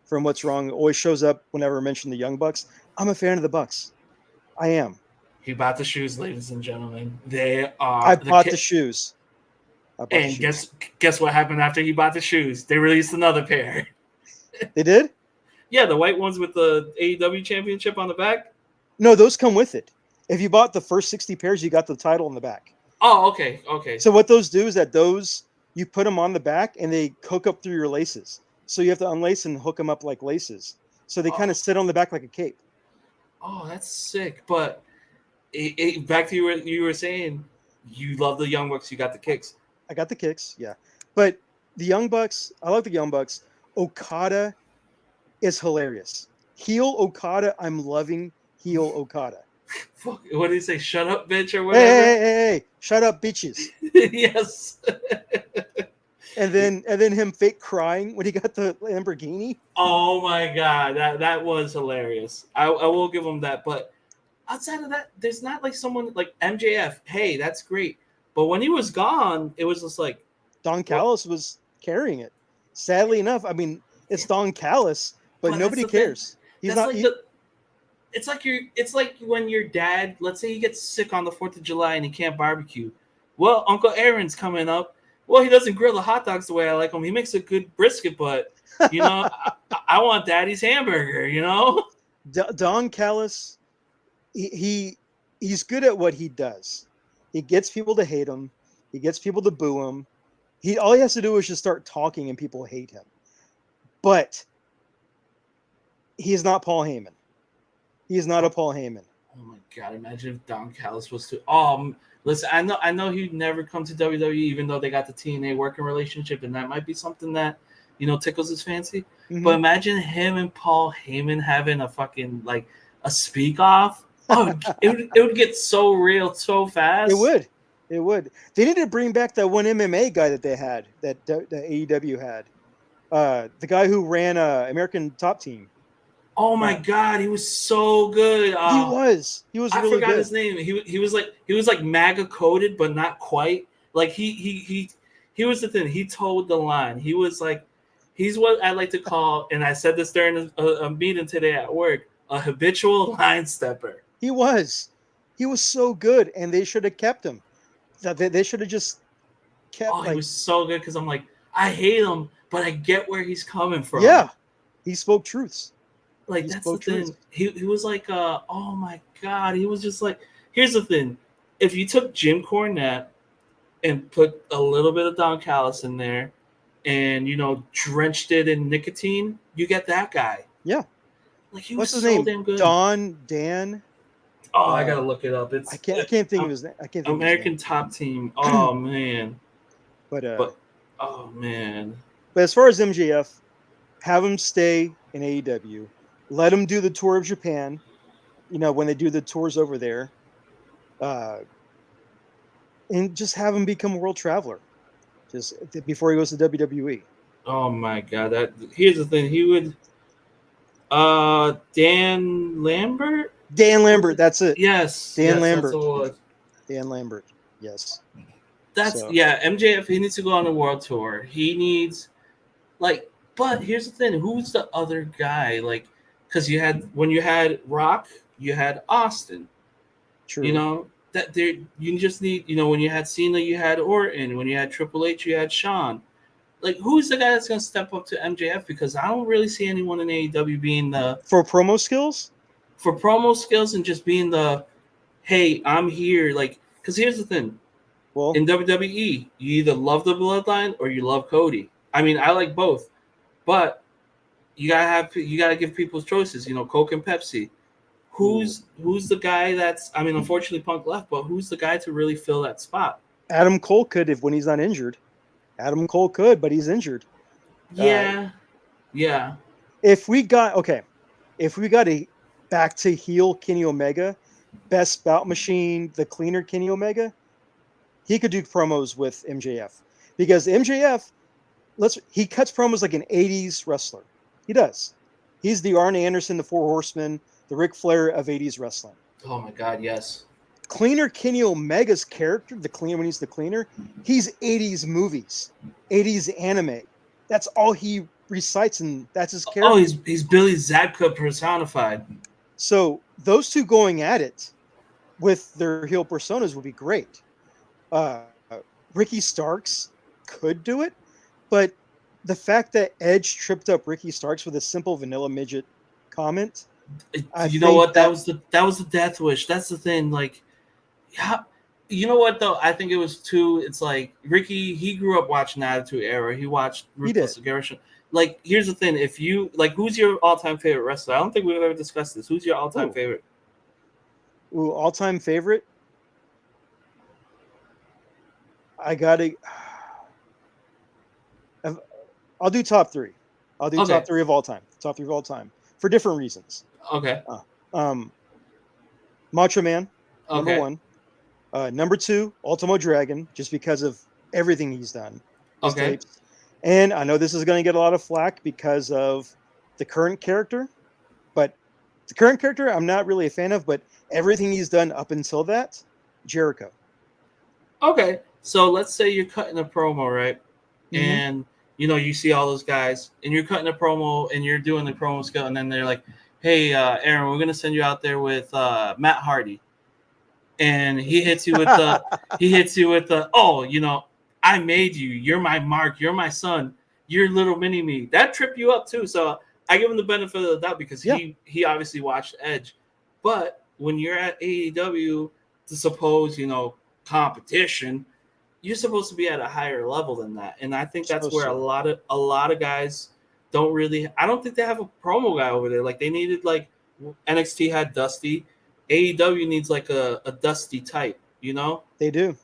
from What's Wrong always shows up whenever I mention the Young Bucks. I'm a fan of the Bucks. I am. He bought the shoes, ladies and gentlemen. They are. I bought the shoes. And guess what happened after he bought the shoes? They released another pair. They did? Yeah, the white ones with the AEW championship on the back. No, those come with it. If you bought the first 60 pairs, you got the title on the back. Oh, okay. So what those do is that you put them on the back and they hook up through your laces. So you have to unlace and hook them up like laces. So they kind of sit on the back like a cape. Oh, that's sick. But back to what you were saying, you love the Young Bucks. You got the kicks. I got the kicks, yeah. But the Young Bucks, I like the Young Bucks. Okada is hilarious. Heel Okada, I'm loving heel Okada. Fuck, what did he say? Shut up, bitch, or whatever? Hey, shut up, bitches. Yes. And then him fake crying when he got the Lamborghini. Oh my god, that was hilarious. I will give him that. But outside of that, there's not like someone like MJF. Hey, that's great. But when he was gone, it was just like Don Callis was carrying it. Sadly enough, I mean, it's Don Callis, but nobody cares. He's not. It's like when your dad, let's say he gets sick on the 4th of July and he can't barbecue. Well, Uncle Aaron's coming up. Well, he doesn't grill the hot dogs the way I like them. He makes a good brisket, but I want Daddy's hamburger. Don Callis, he's good at what he does. He gets people to hate him. He gets people to boo him. All he has to do is just start talking, and people hate him. But he's not Paul Heyman. He is not a Paul Heyman. Oh my god! Imagine if Don Callis was to. Listen, I know he'd never come to WWE, even though they got the TNA working relationship, and that might be something that tickles his fancy. Mm-hmm. But imagine him and Paul Heyman having a fucking like a speak off. Oh, it would get so real so fast. It would. They need to bring back that one MMA guy that they had, that AEW had. The guy who ran American Top Team. Oh my god, he was so good. He was really good. I forgot his name. He was like MAGA coded, but not quite. Like he was the thing. He told the line. He was like, he's what I like to call, and I said this during a meeting today at work, a habitual line stepper. He was so good, and they should have kept him. They should have just kept. Oh, he was so good because I'm like, I hate him, but I get where he's coming from. Yeah, he spoke truths. Like, that's the thing. He was like, oh my god. He was just like, here's the thing. If you took Jim Cornette and put a little bit of Don Callis in there and, drenched it in nicotine, you get that guy. Yeah. Like, he was so damn good. Dan. Oh, I got to look it up. I can't think of his name. American Top Team. Oh, man. But oh, man. But as far as MJF, have him stay in AEW. Let him do the tour of Japan, when they do the tours over there. And just have him become a world traveler just before he goes to WWE. Oh, my God. Here's the thing. He would... Dan Lambert? Dan Lambert, that's it. Yes. Dan Lambert. That's what it was. Dan Lambert, yes. MJF, he needs to go on the world tour. He needs... But here's the thing. Who's the other guy? Because when you had Rock, you had Austin. True. You just need, when you had Cena, you had Orton. When you had Triple H, you had Shawn. Who's the guy that's going to step up to MJF? Because I don't really see anyone in AEW being for promo skills? For promo skills and just being hey, I'm here. Because here's the thing. Well, in WWE, you either love the Bloodline or you love Cody. I mean, I like both. But you gotta give people choices, Coke and Pepsi. Who's the guy that's, I mean, unfortunately Punk left, but who's the guy to really fill that spot? When he's not injured. Adam Cole could, but he's injured. Yeah. If we got a back to heel Kenny Omega, best bout machine, the cleaner Kenny Omega, he could do promos with MJF. Because MJF, he cuts promos like an 80s wrestler. He does. He's the Arn Anderson, the Four Horsemen, the Ric Flair of 80s wrestling. Oh my God, yes. Cleaner Kenny Omega's character, when he's the cleaner, he's 80s movies, 80s anime. That's all he recites, and that's his character. Oh, he's Billy Zabka personified. So those two going at it with their heel personas would be great. Ricky Starks could do it, but the fact that Edge tripped up Ricky Starks with a simple vanilla midget comment, that was the death wish. That's the thing. You know what though? I think it was too. It's Ricky. He grew up watching Attitude Era. He watched Ruthless Aggression. Here's the thing. If you who's your all-time favorite wrestler? I don't think we've ever discussed this. Who's your all-time favorite? Ooh, all-time favorite. I'll do top three. Top three of all time. Top three of all time for different reasons. Okay. Macho Man, number one. Number two, Ultimo Dragon, just because of everything he's done. his Okay. tapes. And I know this is going to get a lot of flack because of the current character, but the current character I'm not really a fan of, but everything he's done up until that, Jericho. Okay. So let's say you're cutting a promo, right? Mhm. And you see all those guys, and you're cutting a promo, and you're doing the promo skill, and then they're like, "Hey, Aaron, we're gonna send you out there with Matt Hardy," and he hits you with the, "Oh, I made you. You're my mark. You're my son. You're little mini me." That tripped you up too. So I give him the benefit of the doubt because Yeah. he obviously watched Edge, but when you're at AEW, to suppose competition, you're supposed to be at a higher level than that. And I think that's where a lot of guys don't really. I don't think they have a promo guy over there. Like they needed, like NXT had Dusty, AEW needs like a Dusty type. They do.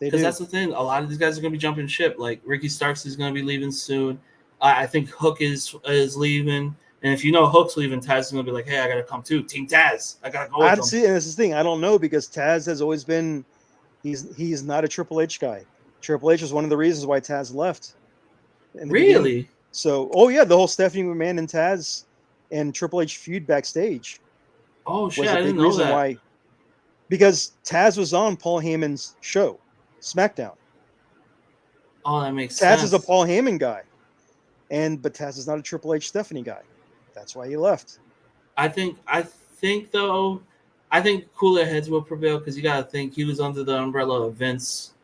Because that's the thing. A lot of these guys are going to be jumping ship. Like Ricky Starks is going to be leaving soon. I think Hook is leaving. And if Hook's leaving, Taz is going to be like, "Hey, I got to come too. Team Taz. I got to go with them." See, and this is the thing. I don't know because Taz has always been. He's not a Triple H guy. Triple H is one of the reasons why Taz left. In the beginning. Really? So, oh yeah, the whole Stephanie McMahon and Taz and Triple H feud backstage. Oh shit! Was I a big didn't know reason that. why. Because Taz was on Paul Heyman's show, SmackDown. Oh, that makes Taz sense. is a Paul Heyman guy, but Taz is not a Triple H Stephanie guy. That's why he left. I think though, cooler heads will prevail because you got to think he was under the umbrella of Vince,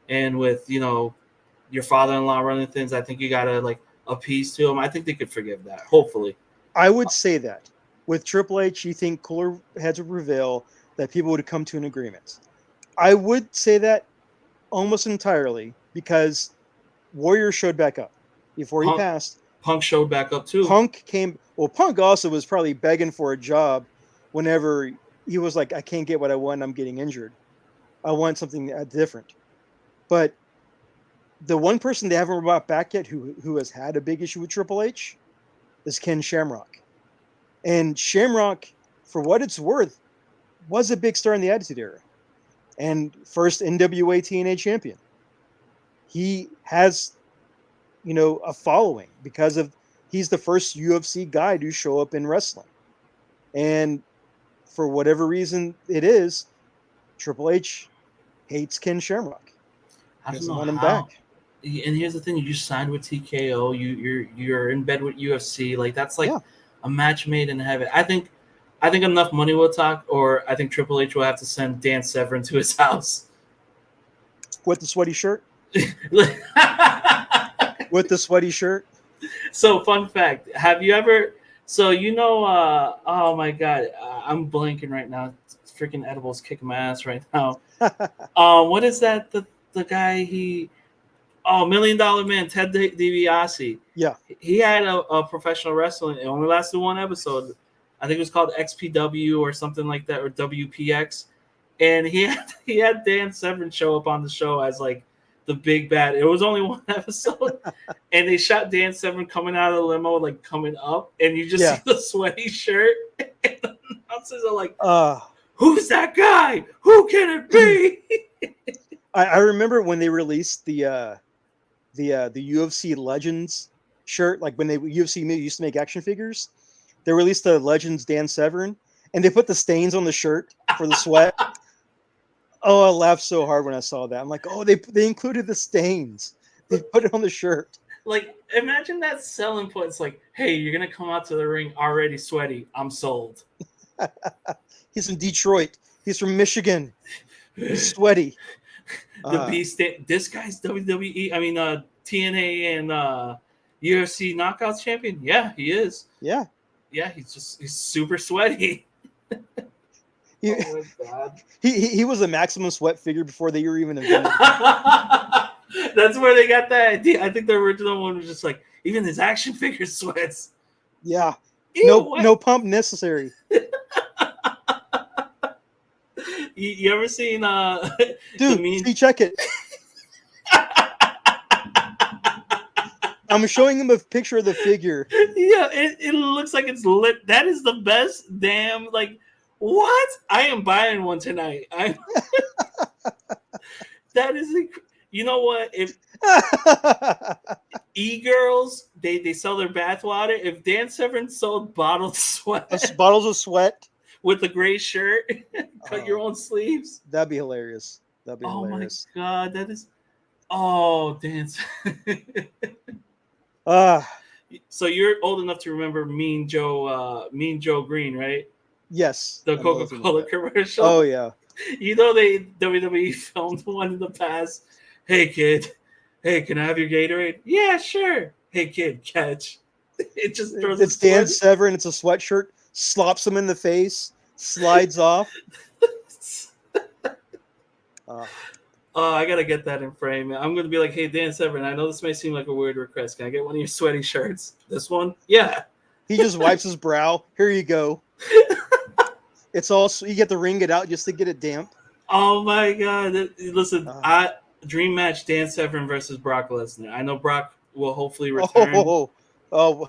and with your father-in-law running things, I think you got to like appease to him. I think they could forgive that. Hopefully, I would say that with Triple H, you think cooler heads would prevail, that people would come to an agreement. I would say that almost entirely because Warrior showed back up before he passed. Punk showed back up too. Punk came. Well, Punk also was probably begging for a job whenever he was like, "I can't get what I want. I'm getting injured. I want something different." But the one person they haven't brought back yet who has had a big issue with Triple H is Ken Shamrock. And Shamrock, for what it's worth, was a big star in the Attitude Era and first NWA TNA champion. He has, a following because of he's the first UFC guy to show up in wrestling. And for whatever reason it is, Triple H hates Ken Shamrock. I don't Doesn't know want him how. back. And here's the thing: you just signed with TKO. You're in bed with UFC. Like that's like a match made in heaven. I think enough money will talk, or I think Triple H will have to send Dan Severn to his house With the sweaty shirt? With the sweaty shirt? So, fun fact: have you ever? So oh my god, I'm blanking right now. Freaking edibles kicking my ass right now. What is that? The guy $1 Million Man, Ted DiBiase. Yeah. He had a professional wrestling. It only lasted one episode. I think it was called XPW or something like that, or WPX. And he had Dan Severn show up on the show as like the big bad. It was only one episode, and they shot Dan Severn coming out of the limo, like coming up, and you just see the sweaty shirt. And the announcers are like, "Who's that guy? Who can it be?" I remember when they released the UFC Legends shirt, like when UFC used to make action figures. They released the Legends Dan Severn, and they put the stains on the shirt for the sweat. Oh, I laughed so hard when I saw that. I'm like, oh, they included the stains. They put it on the shirt. Like, imagine that selling point. It's like, hey, you're gonna come out to the ring already sweaty. I'm sold. He's from Detroit. He's from Michigan. He's sweaty. The Beast. This guy's WWE. I mean, TNA and UFC Knockouts champion. Yeah, he is. Yeah. Yeah, he's super sweaty. Oh my God. He was a maximum sweat figure before they were even invented. That's where they got that idea. I think the original one was just like, even his action figure sweats. Yeah. Ew, no pump necessary. You ever seen dude, see, check it. I'm showing him a picture of the figure. Yeah, it looks like it's lit. That is the best damn, like, what? I am buying one tonight. That is You know what? If e-girls, they sell their bathwater. If Dan Severn sold bottled sweat Bottles of sweat with a gray shirt, cut your own sleeves. That'd be hilarious. That'd be Oh hilarious. my god, that is. Oh, Dan. So you're old enough to remember Mean Joe Green, right? Yes. The Coca-Cola commercial. Oh yeah. You know WWE filmed one in the past. Hey kid, hey, can I have your Gatorade? Yeah, sure. Hey kid, catch. It just throws. It's Dan Severn. It's a sweatshirt. Slops him in the face. Slides off. I gotta get that in frame. I'm gonna be like, hey Dan Severn, I know this may seem like a weird request. Can I get one of your sweaty shirts? This one? Yeah. He just wipes his brow. Here you go. It's all you get to wring it out just to get it damp. Oh my god! Listen, dream match: Dan Severn versus Brock Lesnar. I know Brock will hopefully return. Oh,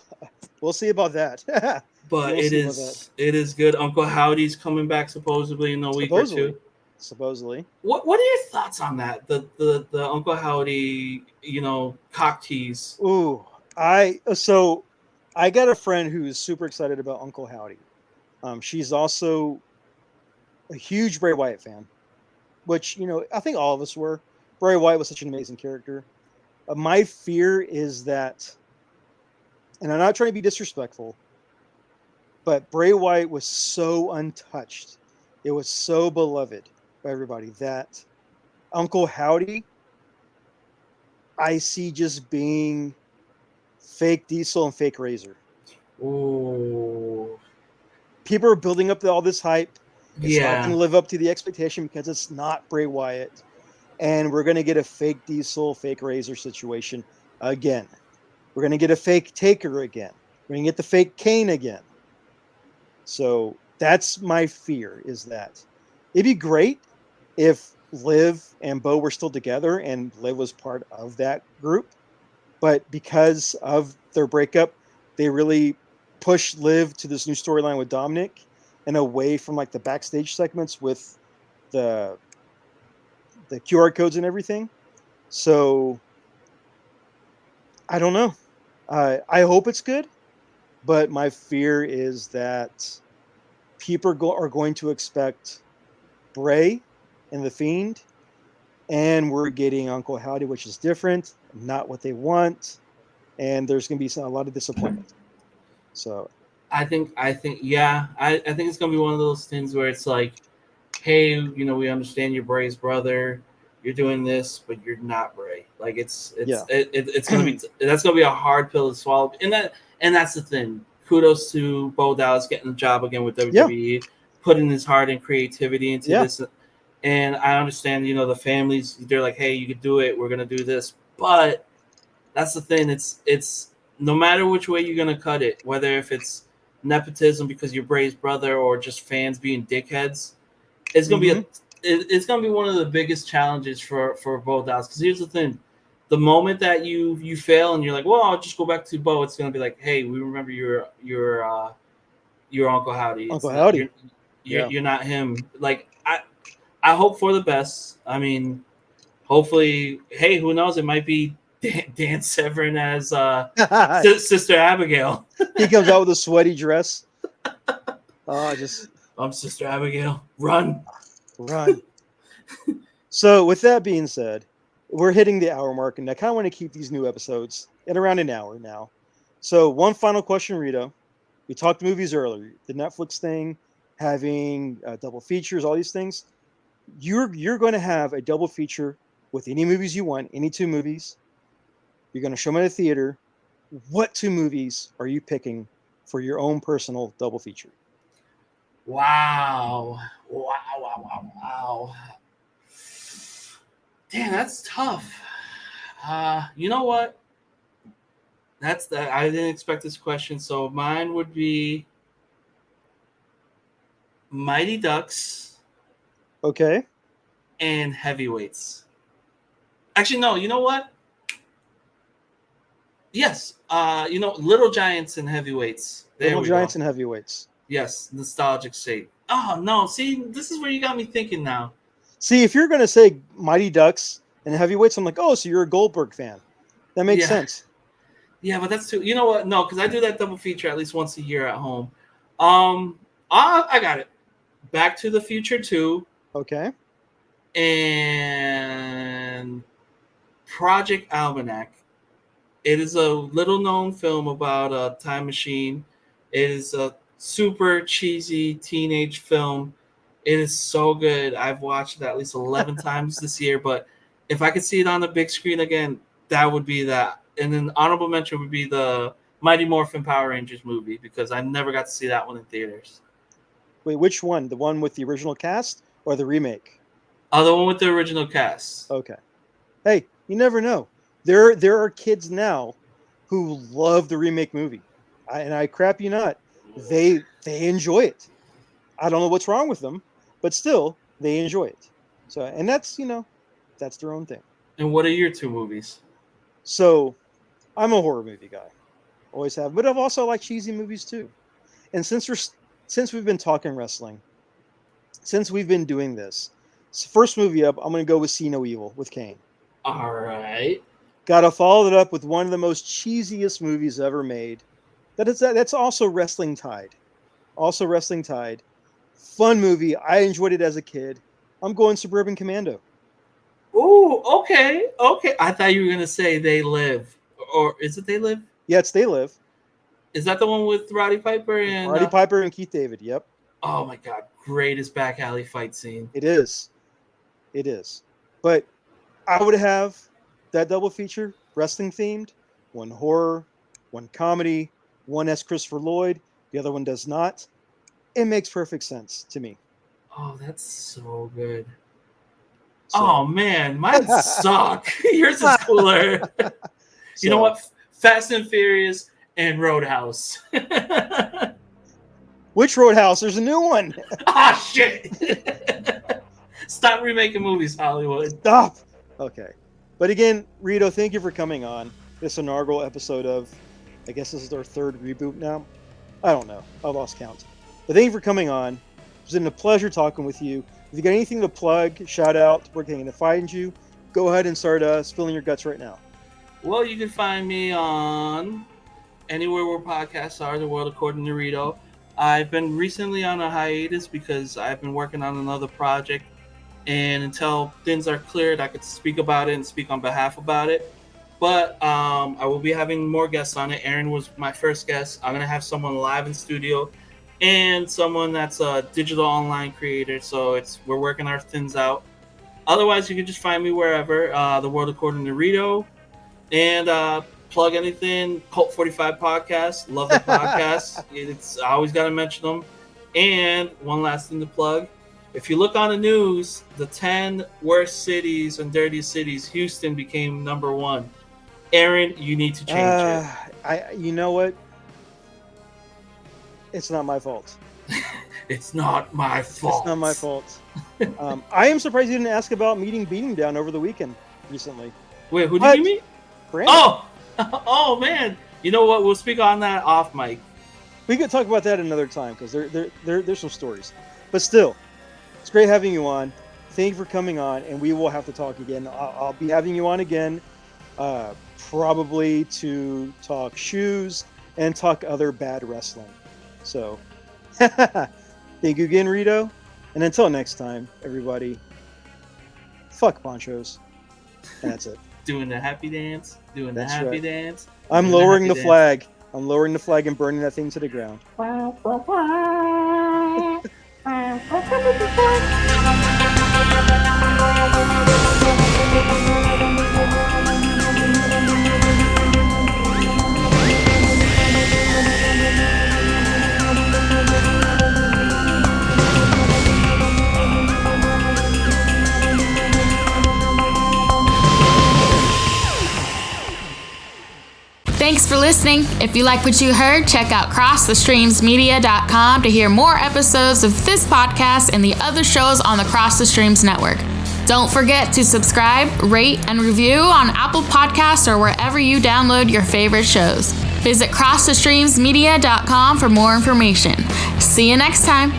we'll see about that. But it is good. Uncle Howdy's coming back supposedly in a week or two. Supposedly. What are your thoughts on that? The Uncle Howdy, cock tease. Ooh, I got a friend who's super excited about Uncle Howdy. She's also a huge Bray Wyatt fan, which I think all of us were. Bray Wyatt was such an amazing character. My fear is that, and I'm not trying to be disrespectful, but Bray Wyatt was so untouched. It was so beloved by everybody that Uncle Howdy, I see just being fake Diesel and fake Razor. Ooh. People are building up all this hype. It's not going to live up to the expectation because it's not Bray Wyatt. And we're going to get a fake Diesel, fake Razor situation again. We're going to get a fake Taker again. We're going to get the fake Kane again. So that's my fear, is that it'd be great if Liv and Bo were still together and Liv was part of that group. But because of their breakup, they really pushed Liv to this new storyline with Dominic and away from like the backstage segments with the QR codes and everything. So I don't know. I hope it's good, but my fear is that people are going to expect Bray and The Fiend, and we're getting Uncle Howdy, which is different, not what they want, and there's going to be a lot of disappointment. So I think it's going to be one of those things where it's like, hey, we understand you're Bray's brother. You're doing this, but you're not Bray. Like it's going to be that's going to be a hard pill to swallow. And that's the thing. Kudos to Bo Dallas getting the job again with WWE, putting his heart and creativity into this. And I understand, the families, they're like, hey, you could do it. We're going to do this. But that's the thing. It's no matter which way you're going to cut it, whether if it's nepotism because you're Bray's brother or just fans being dickheads, it's going to be it's going to be one of the biggest challenges for Bo Dallas. Because here's the thing. The moment that you fail and you're like, well, I'll just go back to Bo, it's going to be like, hey, we remember your Uncle Howdy. Uncle Howdy. You're not him. Like, I hope for the best. I mean, hopefully, hey, who knows? It might be Dan Severn as Sister Abigail. He comes out with a sweaty dress. I'm Sister Abigail. Run. So with that being said, we're hitting the hour mark, and I kind of want to keep these new episodes at around an hour now. So one final question, Rito. We talked movies earlier. The Netflix thing, having double features, all these things. You're going to have a double feature with any movies you want, any two movies. You're going to show them at a theater. What two movies are you picking for your own personal double feature? Wow. Damn, that's tough. You know what? I didn't expect this question. So mine would be Mighty Ducks. Okay. And Heavyweights. Actually, no. You know what? Yes. Little Giants and Heavyweights. Little Giants and Heavyweights. Yes, nostalgic sake. Oh no! See, this is where you got me thinking now. See, if you're going to say Mighty Ducks And Heavyweights, I'm like, oh, so you're a Goldberg fan. That makes sense. Yeah, but that's too. You know what? No, because I do that double feature at least once a year at home. I got it. Back to the Future 2. Okay. And Project Almanac. It is a little-known film about a time machine. It is a super cheesy teenage film. It is so good. I've watched it at least 11 times this year, but if I could see it on the big screen again, that would be that. And then honorable mention would be the Mighty Morphin Power Rangers movie, because I never got to see that one in theaters. Wait, which one? The one with the original cast or the remake? The one with the original cast. Okay. Hey, you never know. There are kids now who love the remake movie. I crap you not. They enjoy it. I don't know what's wrong with them, but still, they enjoy it. So, and that's, that's their own thing. And what are your 2 movies? So, I'm a horror movie guy. Always have. But I've also liked cheesy movies too. And since we've been talking wrestling, since we've been doing this, first movie up, I'm going to go with See No Evil with Kane. All right. Got to follow it up with one of the most cheesiest movies ever made. That's also Wrestling Tide. Also Wrestling Tide. Fun movie. I enjoyed it as a kid. I'm going Suburban Commando. Oh, okay. I thought you were going to say They Live. Or is it They Live? Yeah, it's They Live. Is that the one with Roddy Piper and Roddy Piper and Keith David? Yep. Oh my God! Greatest back alley fight scene. It is. But I would have that double feature, wrestling themed, one horror, one comedy, one as Christopher Lloyd. The other one does not. It makes perfect sense to me. Oh, that's so good. So. Oh man, mine suck. Yours is cooler. You know what? Fast and Furious and Roadhouse. Which Roadhouse? There's a new one. Shit. Stop remaking movies, Hollywood. Stop. Okay. But again, Rito, thank you for coming on this inaugural episode of, I guess this is our 3rd reboot now. I don't know. I lost count. But thank you for coming on. It's been a pleasure talking with you. If you got anything to plug, shout out, where can they find you, go ahead and start spilling your guts right now. Well, you can find me on anywhere where podcasts are, The World According to Rito. I've been recently on a hiatus because I've been working on another project, and until things are cleared, I could speak about it and speak on behalf about it. But I will be having more guests on it. Aaron was my first guest. I'm going to have someone live in studio and someone that's a digital online creator. So we're working our things out. Otherwise, you can just find me wherever, The World According to Rito, and plug anything, Cult 45 Podcast. Love the podcast. I always got to mention them. And one last thing to plug. If you look on the news, the 10 worst cities and dirtiest cities, Houston became number 1. Aaron, you need to change it. You know what? It's not my fault. It's not my fault. It's not my fault. I am surprised you didn't ask about meeting Beating Down over the weekend recently. Wait, who did you meet? Brandon. Oh man. You know what? We'll speak on that off mic. We could talk about that another time because there's some stories. But still, it's great having you on. Thank you for coming on, and we will have to talk again. I'll be having you on again, probably to talk shoes and talk other bad wrestling. So, thank you again, Rito. And until next time, everybody, fuck ponchos. And that's it. Doing the happy dance. Dance. I'm lowering the flag. I'm lowering the flag and burning that thing to the ground. Thanks for listening. If you like what you heard, check out CrossTheStreamsMedia.com to hear more episodes of this podcast and the other shows on the Cross the Streams network. Don't forget to subscribe, rate, and review on Apple Podcasts or wherever you download your favorite shows. Visit CrossTheStreamsMedia.com for more information. See you next time.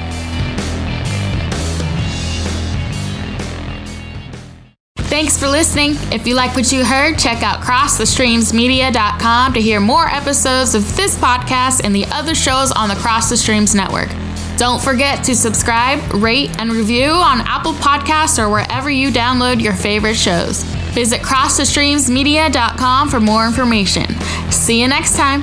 Thanks for listening. If you like what you heard, check out crossthestreamsmedia.com to hear more episodes of this podcast and the other shows on the Cross the Streams network. Don't forget to subscribe, rate, and review on Apple Podcasts or wherever you download your favorite shows. Visit crossthestreamsmedia.com for more information. See you next time.